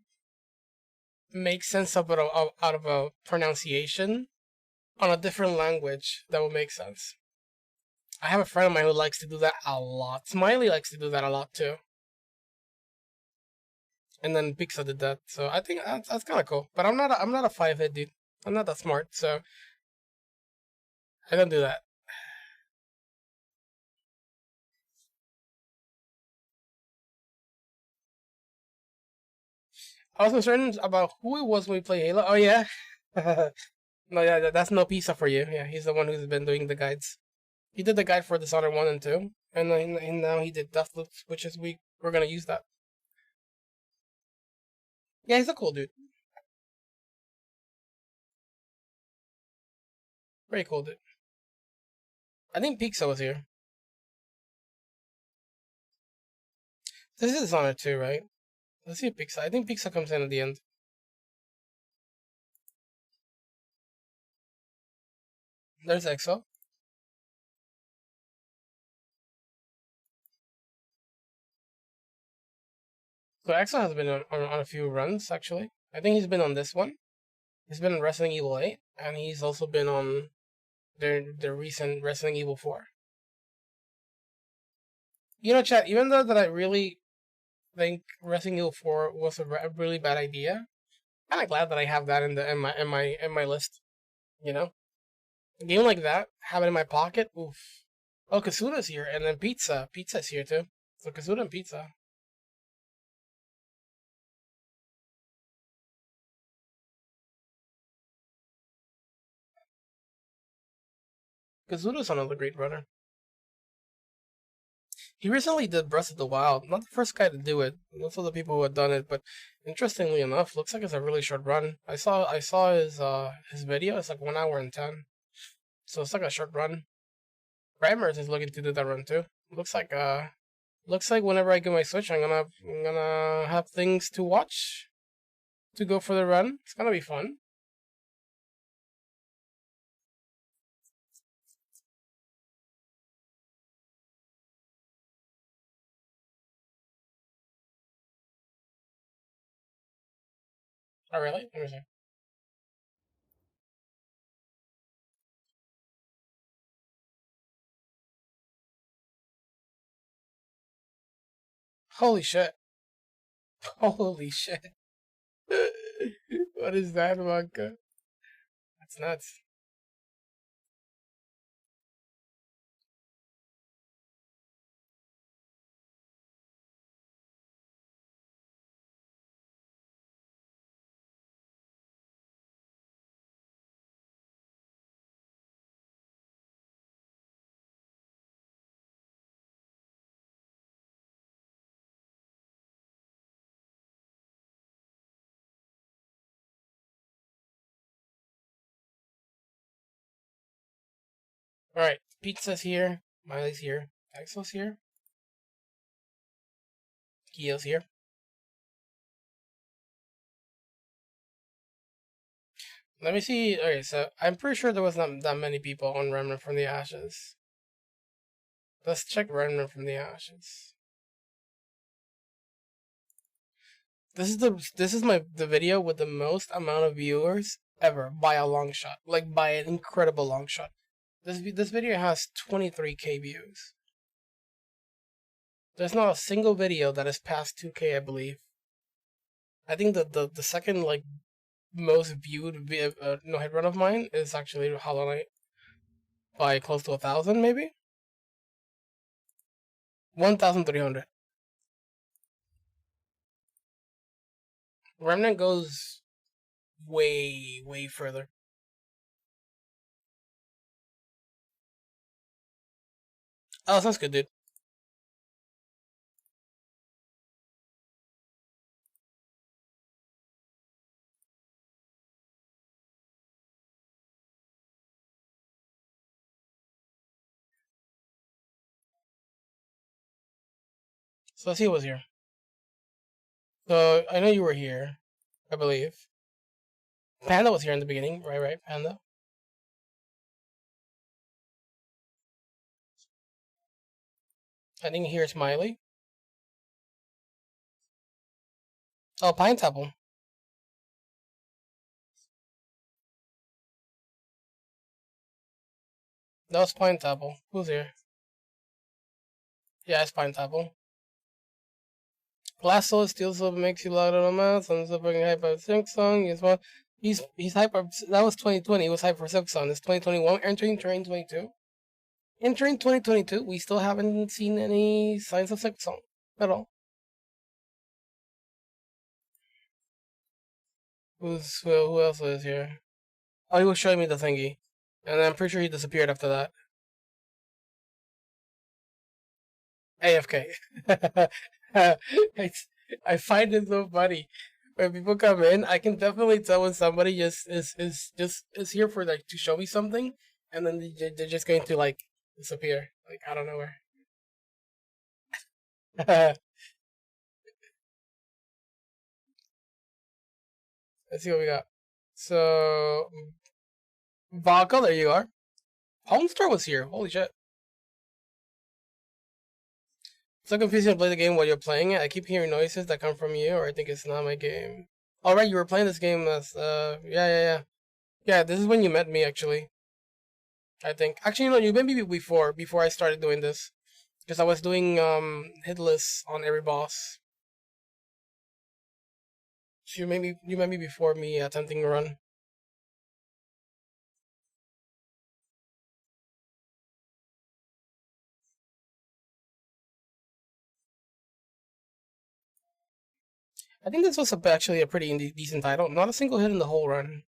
make sense of it out of a pronunciation on a different language that will make sense. I have a friend of mine who likes to do that a lot. Smiley likes to do that a lot too. And then Pixar did that, so I think that's kind of cool. But I'm not a 5-head dude. I'm not that smart, so I don't do that. I was concerned about who it was when we played Halo. Oh yeah, no, yeah, that's no pizza for you. Yeah, he's the one who's been doing the guides. He did the guide for Dishonored 1 and 2, and now he did Deathloop, which is we're gonna use that. Yeah, he's a cool dude. Very cool dude. I think Pizza was here. This is Dishonored 2, right? Let's see Pizza. I think Pizza comes in at the end. There's EXO. So EXO has been on a few runs, actually. I think he's been on this one. He's been on Resident Evil 8, and he's also been on their recent Resident Evil 4. Chat, even though that I really think Resident Evil 4 was a really bad idea, I'm kind of glad that I have that in my list. A game like that, have it in my pocket, oof. Oh, Kasuda's here, and then Pizza's here too. So Kasuda and Pizza. Kazuda's another great runner. He recently did Breath of the Wild. Not the first guy to do it. Lots of the people who had done it, but interestingly enough, looks like it's a really short run. I saw his video. It's like 1 hour and 10. So it's like a short run. Primers is looking to do that run too. Looks like whenever I get my Switch, I'm gonna have things to watch to go for the run. It's gonna be fun. Oh really? Let me see. Holy shit! Holy shit! What is that, manga? That's nuts. Alright, pizza's here, Miley's here, Axel's here, Kio's here. Let me see. Okay, so I'm pretty sure there was not that many people on Remnant from the Ashes. Let's check Remnant from the Ashes. This is the video with the most amount of viewers ever by a long shot, like by an incredible long shot. This video has 23K views. There's not a single video that has passed 2K, I believe. I think the second like most viewed no hit run of mine is actually Hollow Knight by close to 1,000, maybe 1,300. Remnant goes way further. Oh, sounds good, dude. So let's see who was here. So I know you were here, I believe. Panda was here in the beginning, right, Panda. I think here's Miley. Oh, Pineapple. That was Pineapple. Who's here? Yeah, it's Pineapple. Glass Soul Steel Silver makes you loud on the mouth. I'm still bringing hype of Silk Song. He's hype. That was 2020. He was hype for Silk Song. It's 2021. Entering 2022. Entering 2022. We still haven't seen any signs of Silk Song at all. Who else is here? Oh, he was showing me the thingy, and I'm pretty sure he disappeared after that. AFK. I find it so funny when people come in. I can definitely tell when somebody just is here for like to show me something, and then they're just going to like disappear like out of nowhere. Let's see what we got. So Vodka, there you are. Homestar was here. Holy shit. So confusing to play the game while you're playing it. I keep hearing noises that come from you, or I think it's not my game. All right, you were playing this game as yeah. This is when you met me actually. I think actually no, you met me before I started doing this, because I was doing hitless on every boss. So you met me before me attempting to run. I think this was actually a pretty decent title. Not a single hit in the whole run.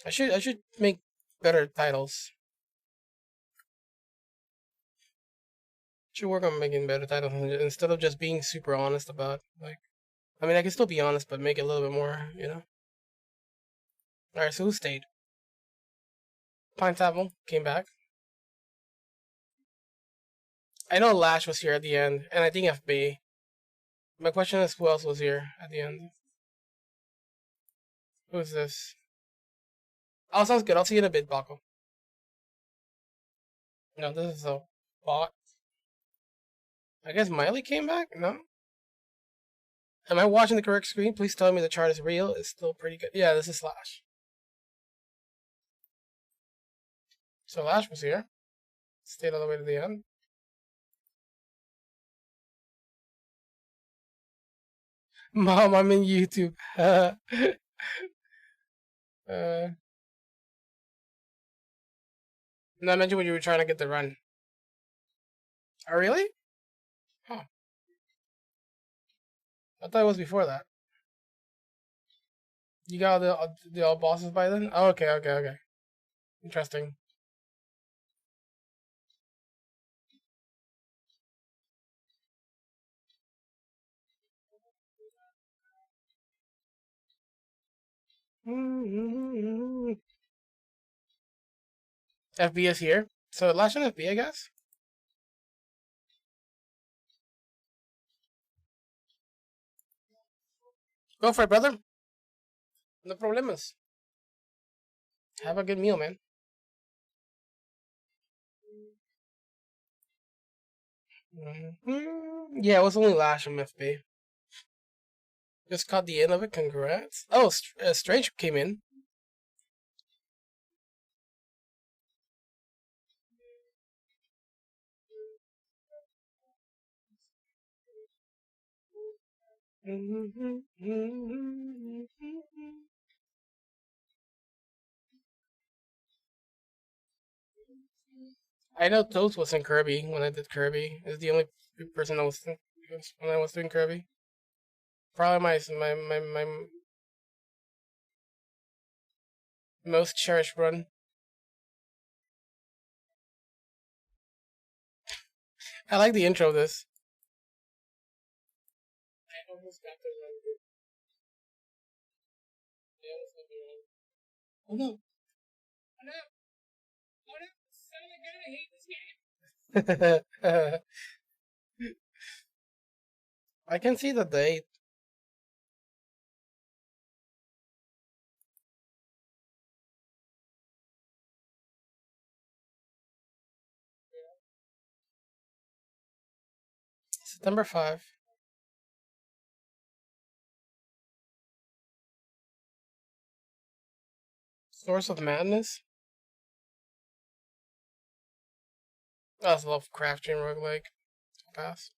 I should make better titles. Should work on making better titles instead of just being super honest about like. I mean, I can still be honest, but make it a little bit more, you know. All right, so who stayed? Pine Apple came back. I know Lash was here at the end, and I think FB. My question is, who else was here at the end? Who's this? Oh, sounds good. I'll see you in a bit, Baco. No, this is a bot. I guess Miley came back? No? Am I watching the correct screen? Please tell me the chart is real. It's still pretty good. Yeah, this is Lash. So Lash was here. Stayed all the way to the end. Mom, I'm in YouTube. No, I mentioned when you were trying to get the run. Oh, really? Huh. I thought it was before that. You got the all bosses by then? Oh, okay. Interesting. FB is here. So Lash and FB, I guess. Go for it, brother. No problemas. Have a good meal, man. Yeah, it was only Lash and FB. Just caught the end of it. Congrats. Oh, Strange came in. I know Toast was in Kirby when I did Kirby. Is the only person I was when I was doing Kirby. Probably my most cherished run. I like the intro of this. I almost got the run. Oh no! Oh no! Oh no! Son of a gun! I hate this game. I can see the date. September 5. Source of Madness? Oh, that's Lovecraft Dream roguelike. Pass.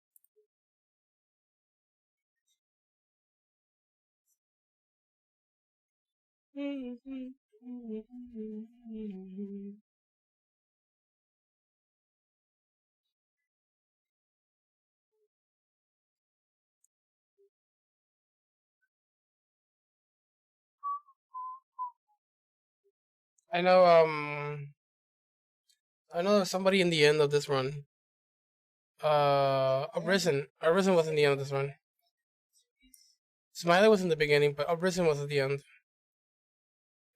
I know, I know there's somebody in the end of this run. Arisen. Arisen was in the end of this run. Smiley was in the beginning, but Arisen was at the end.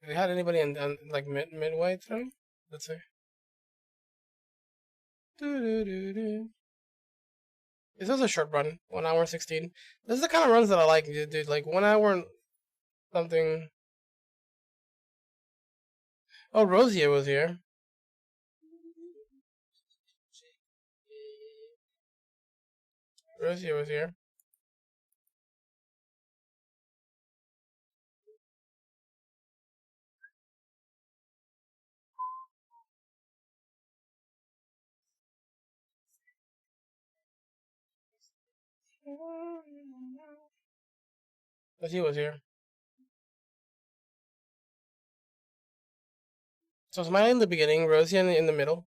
Have you had anybody in like midway through? Let's say. This was a short run, 1 hour 16. This is the kind of runs that I like, dude. Like 1 hour and something. Oh, Rosia was here. Rosia was here. Rosia was here. So Smiley in the beginning, Rosia in the middle.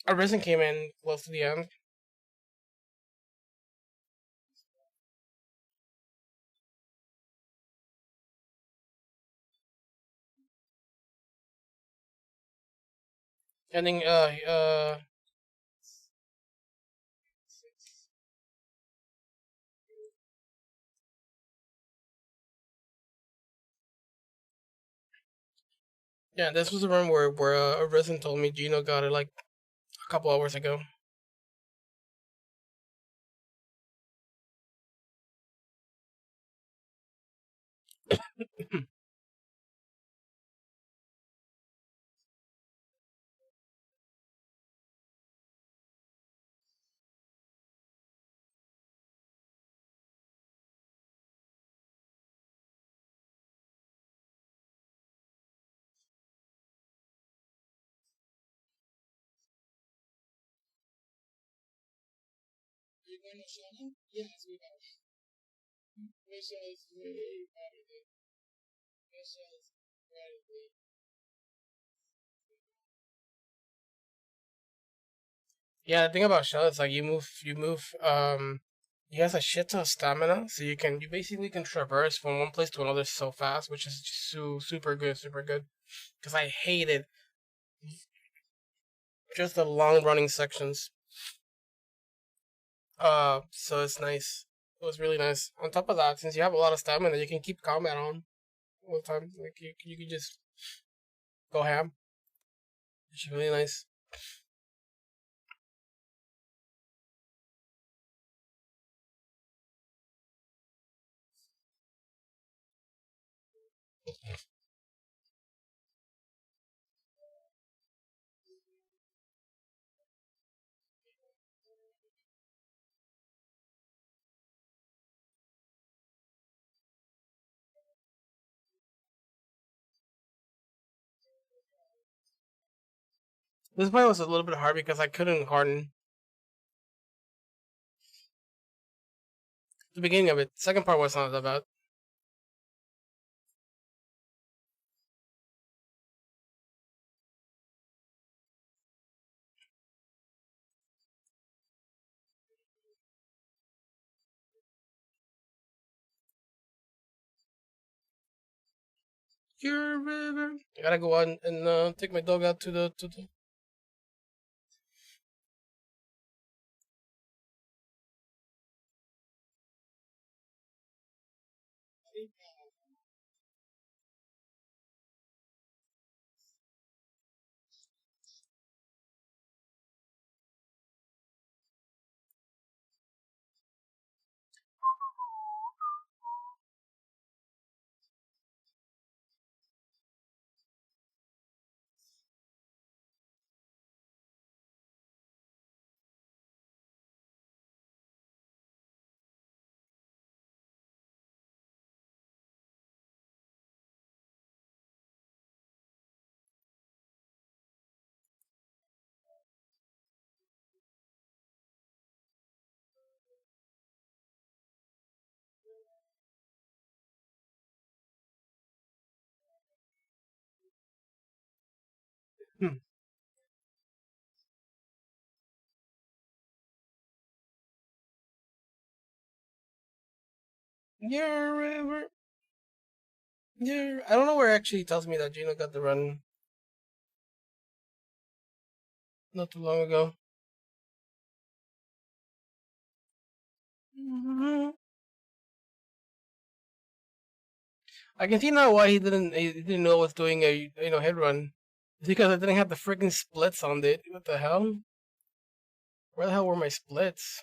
Arisen came in close to the end. Ending, Yeah, this was the room where a resident told me Gino got it like a couple hours ago. You're going to Shannon? Yes, we are. Misha is way better than Misha is incredibly. Yeah, the thing about Shell is like he has a shit ton of stamina, so you basically can traverse from one place to another so fast, which is just super good, super good. Because I hated just the long running sections. So it's nice. It was really nice. On top of that, since you have a lot of stamina, you can keep combat on all the time. Like you can just go ham, which is really nice. This part was a little bit hard because I couldn't harden the beginning of it. Second part was not that bad. Your river. I gotta go on and take my dog out to the. Hmm. Your river. Yeah, I don't know where it actually tells me that Gino got the run not too long ago. I can see now why he didn't know I was doing a head run. It's because I didn't have the freaking splits on it. What the hell? Where the hell were my splits?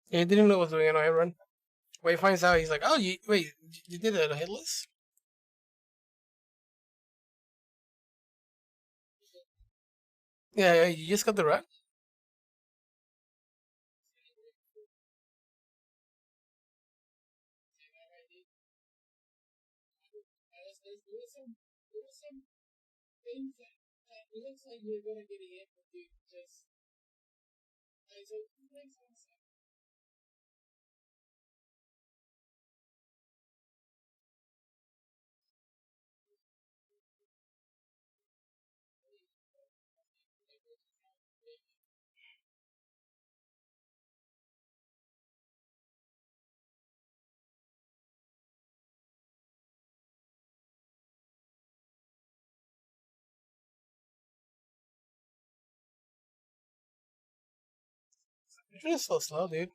Yeah, he didn't know I was doing a head run. When he finds out, he's like, "Oh, you did it headless?" Yeah, yeah, you just got the run. There was some things that it looks like you're gonna get hit, but you just You're just so slow, dude.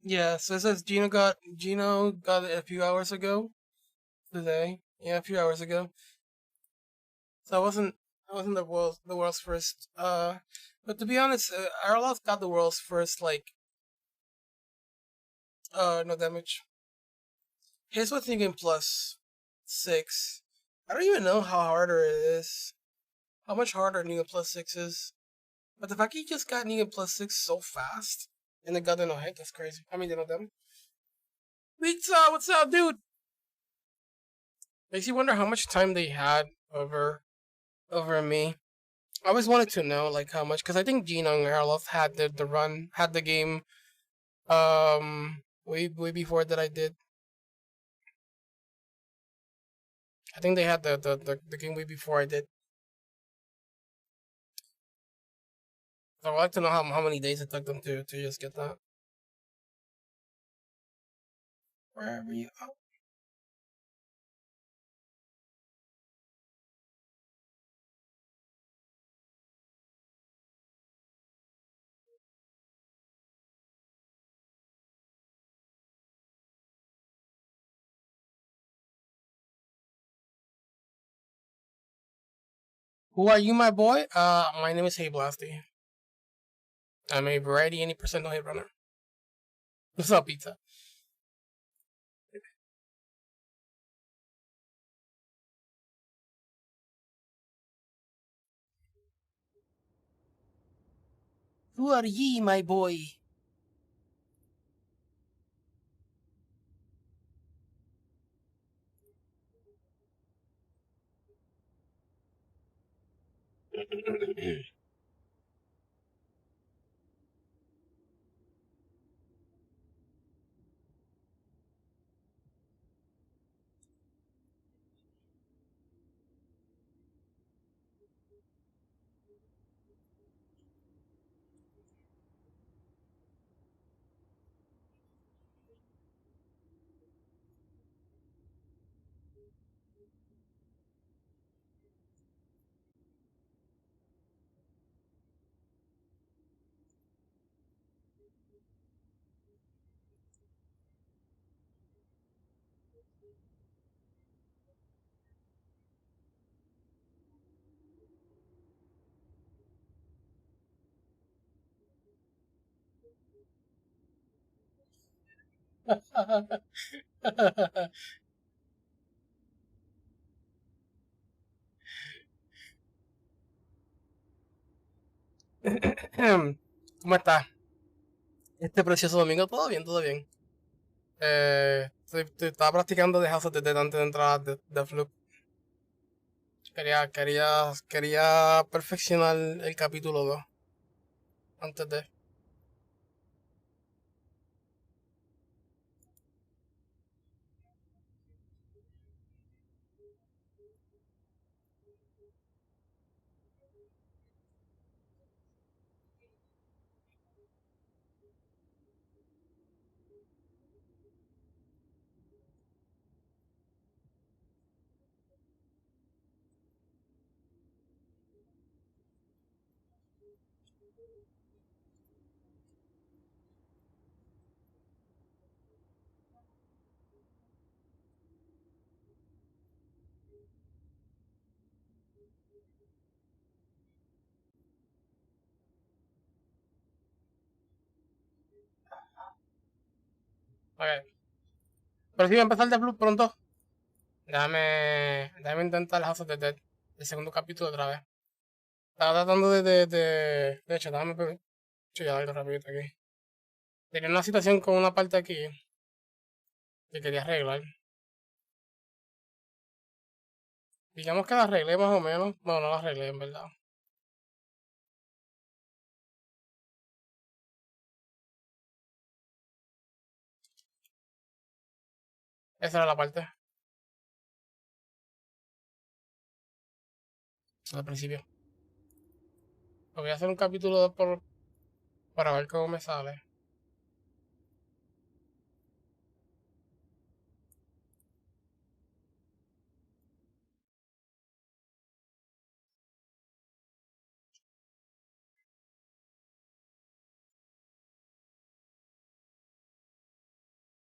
Yeah, so it says Gino got it a few hours ago today. Yeah, a few hours ago. So I wasn't the world's first. But to be honest, Arloth got the world's first no damage. His was thinking +6. I don't even know how harder it is. How much harder Negan +6 is. But the fact he just got Negan +6 so fast and then got no hit, that's crazy. I mean, they know them. Pizza, what's up, dude? Makes you wonder how much time they had over me. I always wanted to know how much, because I think Gino and Arloth had had the game way before that I did. I think they had the game way before I did. So I'd like to know how many days it took them to just get that. Wherever you are. Who are you, my boy? My name is Hey Blasty. I'm a variety 80% no hit runner. What's up, pizza? Who are ye, my boy? ¿Cómo está? Este precioso domingo, todo bien, todo bien. Estaba practicando de House desde antes de entrar de Flip. Quería perfeccionar el capítulo 2 antes de. Ok. Pero si va a empezar de Flip pronto. Déjame intentar House of the Dead. el segundo capítulo otra vez. Estaba tratando de hecho, déjame ya algo rapidito aquí. Tenía una situación con una parte aquí que quería arreglar. Digamos que la arreglé más o menos. Bueno, no la arreglé en verdad. Esa era la parte. Al principio. Voy a hacer un capítulo 2 para ver cómo me sale.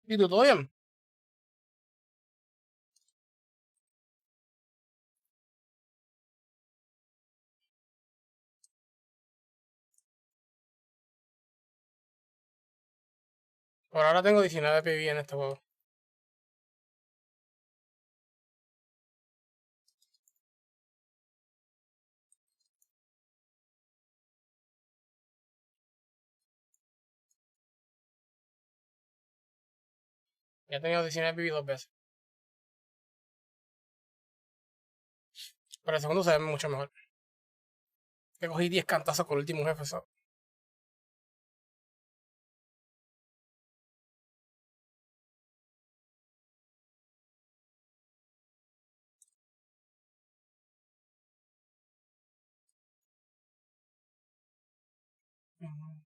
¿Y tú todo bien? Por ahora tengo 19 PV en este juego. Ya he tenido 19 PV dos veces. Pero el segundo se ve mucho mejor. Que cogí 10 cantazos con el último jefe. Eso.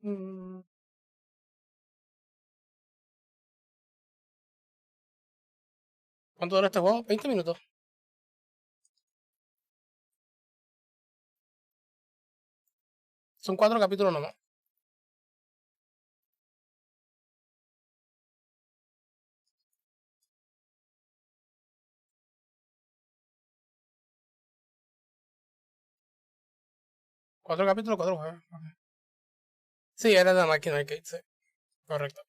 Mm. ¿Cuánto dura este juego? 20 minutos. Son 4 capítulos nomás. Cuatro capítulos, 4 juegos. Okay. Sí, era de la máquina arcade, sí. Correcto.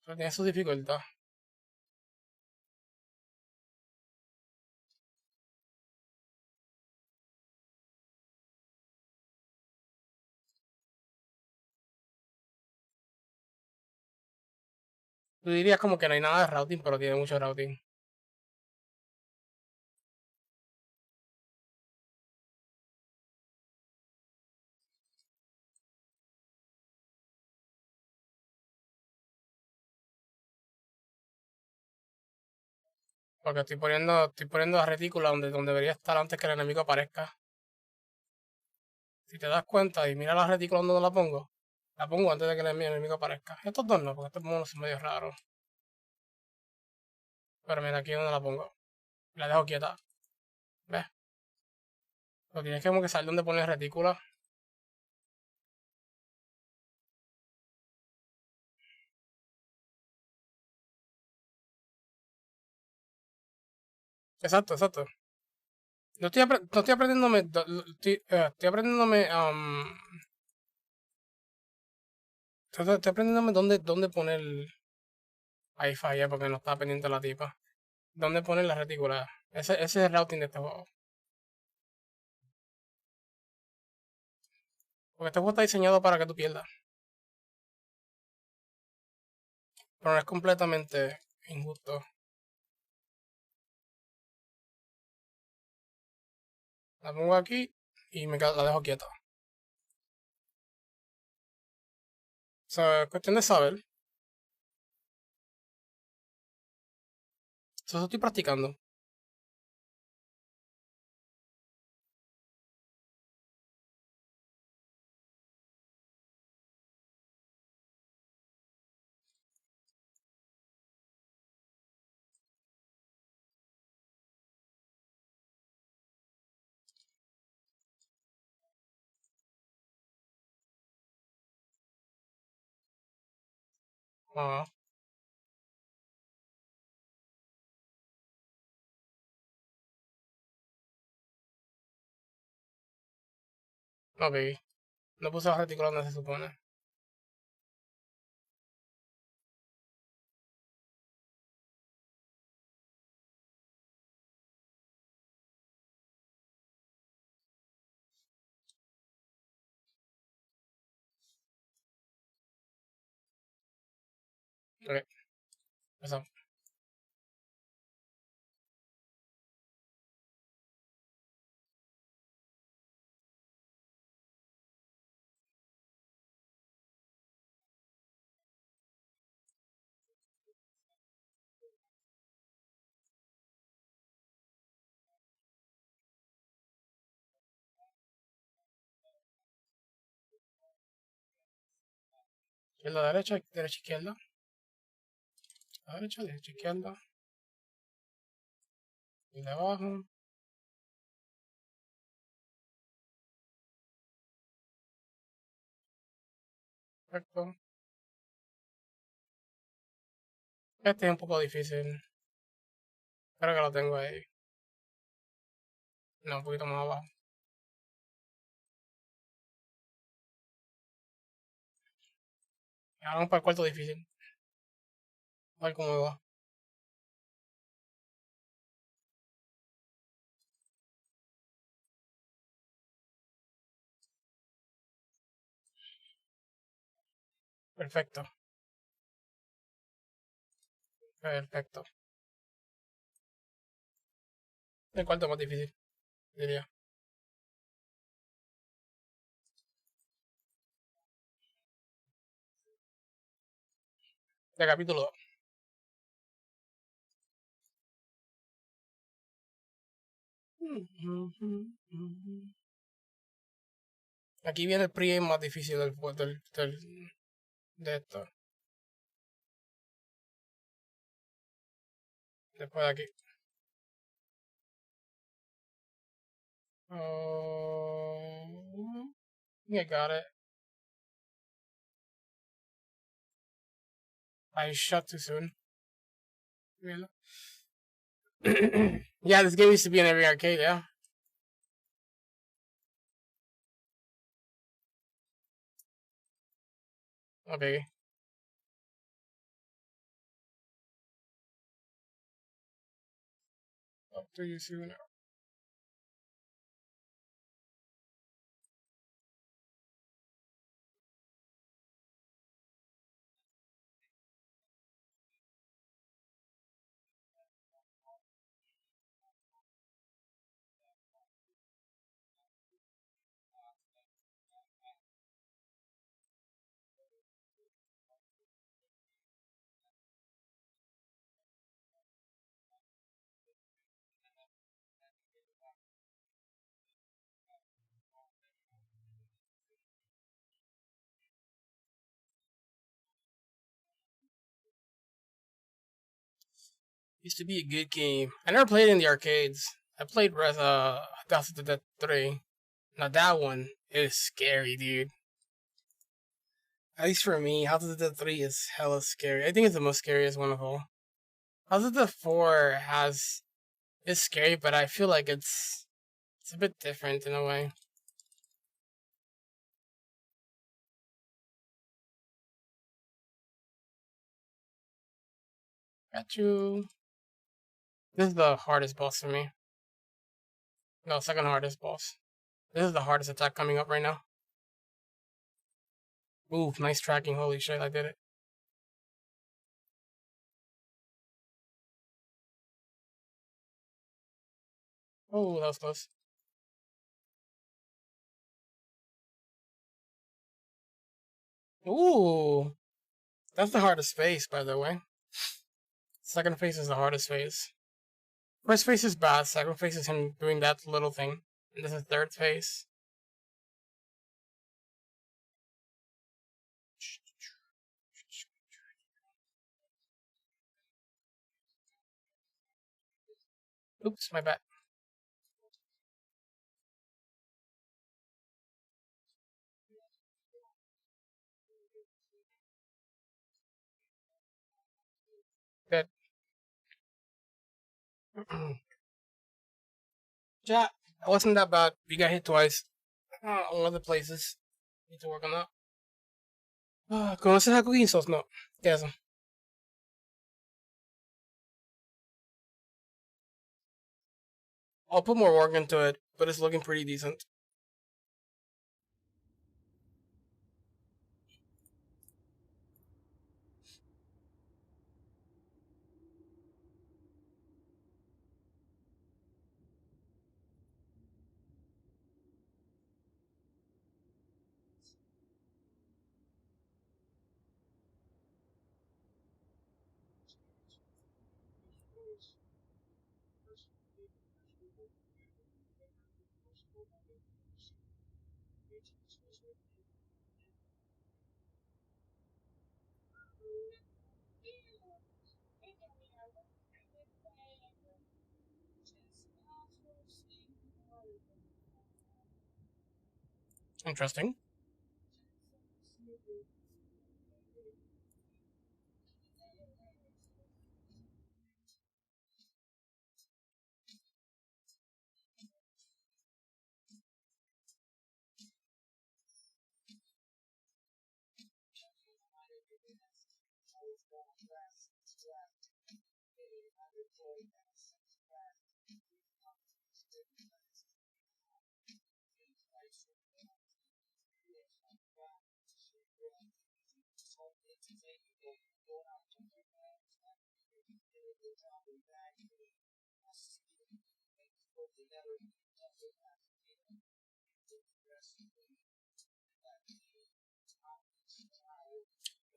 Pero tiene su dificultad. Tú dirías como que no hay nada de routing, pero tiene mucho routing. Porque estoy poniendo la retícula donde debería estar antes que el enemigo aparezca. Si te das cuenta y mira la retícula donde la pongo antes de que el enemigo aparezca. Estos dos no, porque estos monos son medio raros. Pero mira aquí donde la pongo. La dejo quieta. ¿Ves? Lo tienes que como que saber dónde poner retícula. Exacto, exacto. No estoy aprendiéndome. Estoy aprendiéndome. Estoy aprendiéndome dónde poner. Ahí falla porque no estaba pendiente la tipa. ¿Dónde poner la retícula? Ese es el routing de este juego. Porque este juego está diseñado para que tú pierdas. Pero no es completamente injusto. La pongo aquí y la dejo quieta. O sea, es cuestión de saber. Eso estoy practicando. Ah, ok. No puse la retícula donde se supone. Okay. What's up? Izquierda, derecha, derecha, izquierda. Derecha, derecha, izquierda. Y de abajo. Perfecto. Este es un poco difícil. Creo que lo tengo ahí. No, un poquito más abajo. Y ahora vamos para el cuarto difícil. A ver cómo va. Perfecto. Perfecto. El cuarto más difícil, diría. De capítulo 2. Aquí viene el pre más difícil de esto. Después de aquí. I got it. I shot too soon. Really? Yeah, this game used to be in every arcade, yeah. Okay. Up to you soon. Used to be a good game. I never played it in the arcades. I played House of the Dead 3. Now that one is scary, dude. At least for me, House of the Dead 3 is hella scary. I think it's the most scariest one of all. House of the Dead 4 is scary, but I feel like it's a bit different in a way. Got you. This is the hardest boss for me. No, second hardest boss. This is the hardest attack coming up right now. Ooh, nice tracking. Holy shit, I did it. Oh, that was close. Ooh, that's the hardest phase, by the way. Second phase is the hardest phase. First phase is bad. Second phase is him doing that little thing. And this is third phase. Oops, my bad. Dead. Yeah, it wasn't that bad. We got hit twice. On other places. Need to work on that. ¿Conoces a Coquinsos? No. ¿Qué es eso? I'll put more work into it, but it's looking pretty decent. Interesting.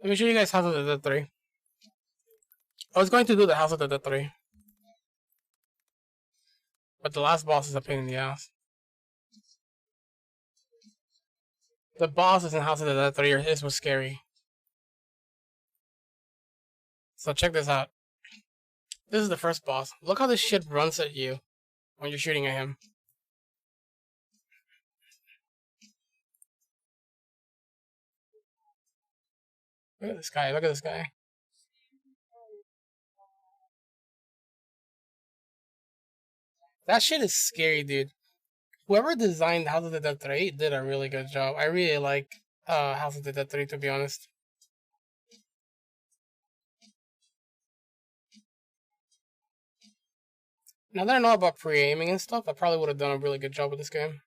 Let me show you guys House of the Dead 3. I was going to do the House of the Dead 3. But the last boss is a pain in the ass. The bosses in House of the Dead 3 was scary. So check this out. This is the first boss. Look how this shit runs at you when you're shooting at him. Look at this guy. Look at this guy. That shit is scary, dude. Whoever designed House of the Dead 3 did a really good job. I really like House of the Dead 3, to be honest. Now that I know about pre-aiming and stuff, I probably would have done a really good job with this game.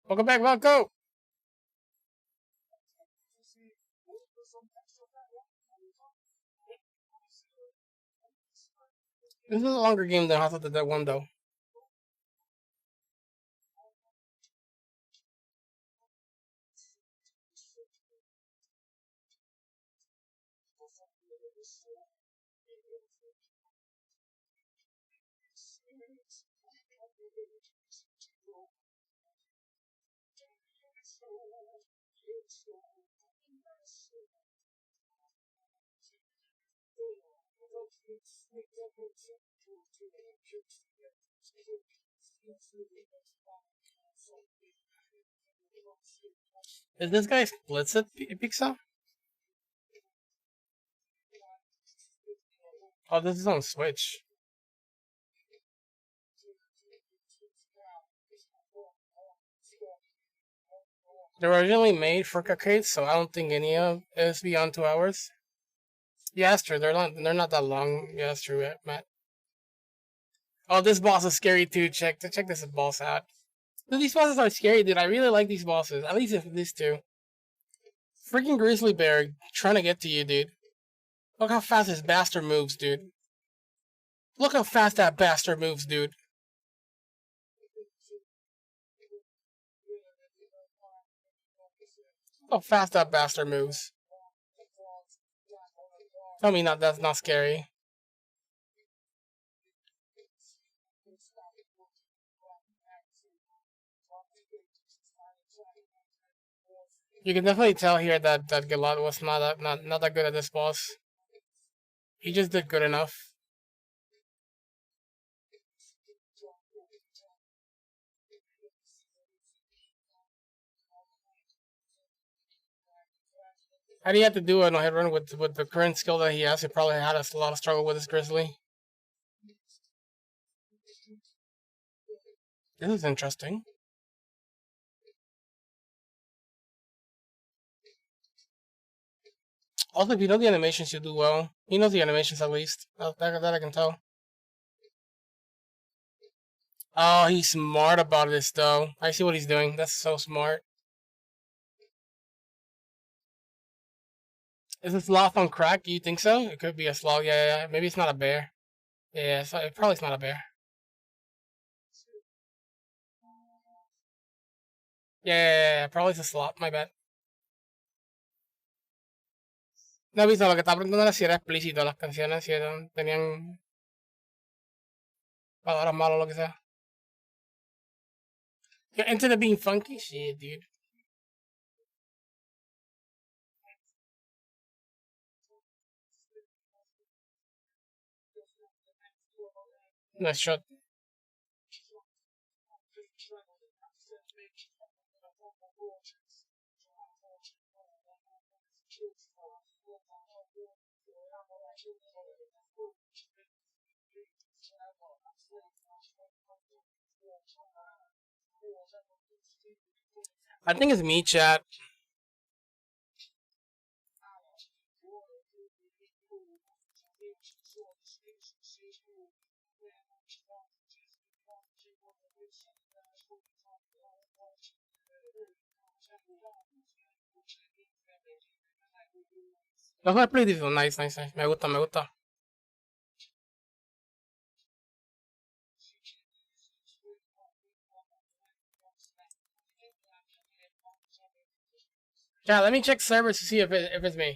Welcome back, Valko! This is a longer game than House of the Dead 1, though. Is this guy splits it, Pixel? Oh, this is on Switch. They were originally made for arcades, so I don't think any of it is beyond 2 hours. Yeah, that's true. They're not that long. Yeah, that's true, Matt. Oh, this boss is scary too. Check this boss out. Dude, these bosses are scary, dude. I really like these bosses. At least if these two. Freaking grizzly bear trying to get to you, dude. Look how fast this bastard moves, dude. Look how fast that bastard moves, dude. Look how fast that bastard moves. Tell me that's not scary. You can definitely tell here that Gilad was not that good at this boss. He just did good enough. How do you have to do a no-hit run with the current skill that he has? He probably had a lot of struggle with his grizzly. This is interesting. Also, if you know the animations, you do well. He knows the animations at least. That I can tell. Oh, he's smart about this, though. I see what he's doing. That's so smart. Is this sloth on crack? Do you think so? It could be a sloth. Yeah. Maybe it's not a bear. Yeah, so it probably it's not a bear. Yeah, probably it's a slot, my bad. No he visto lo que estaba preguntando si era explícito las canciones, si eran, tenían palabras malas o lo que sea. You're into the being funky? Shit, dude. Nice shot. I think it's me, chat. Los juegos pretty difficult. Nice, nice, nice. Me gusta, me gusta. Yeah, let me check servers to see if it's me.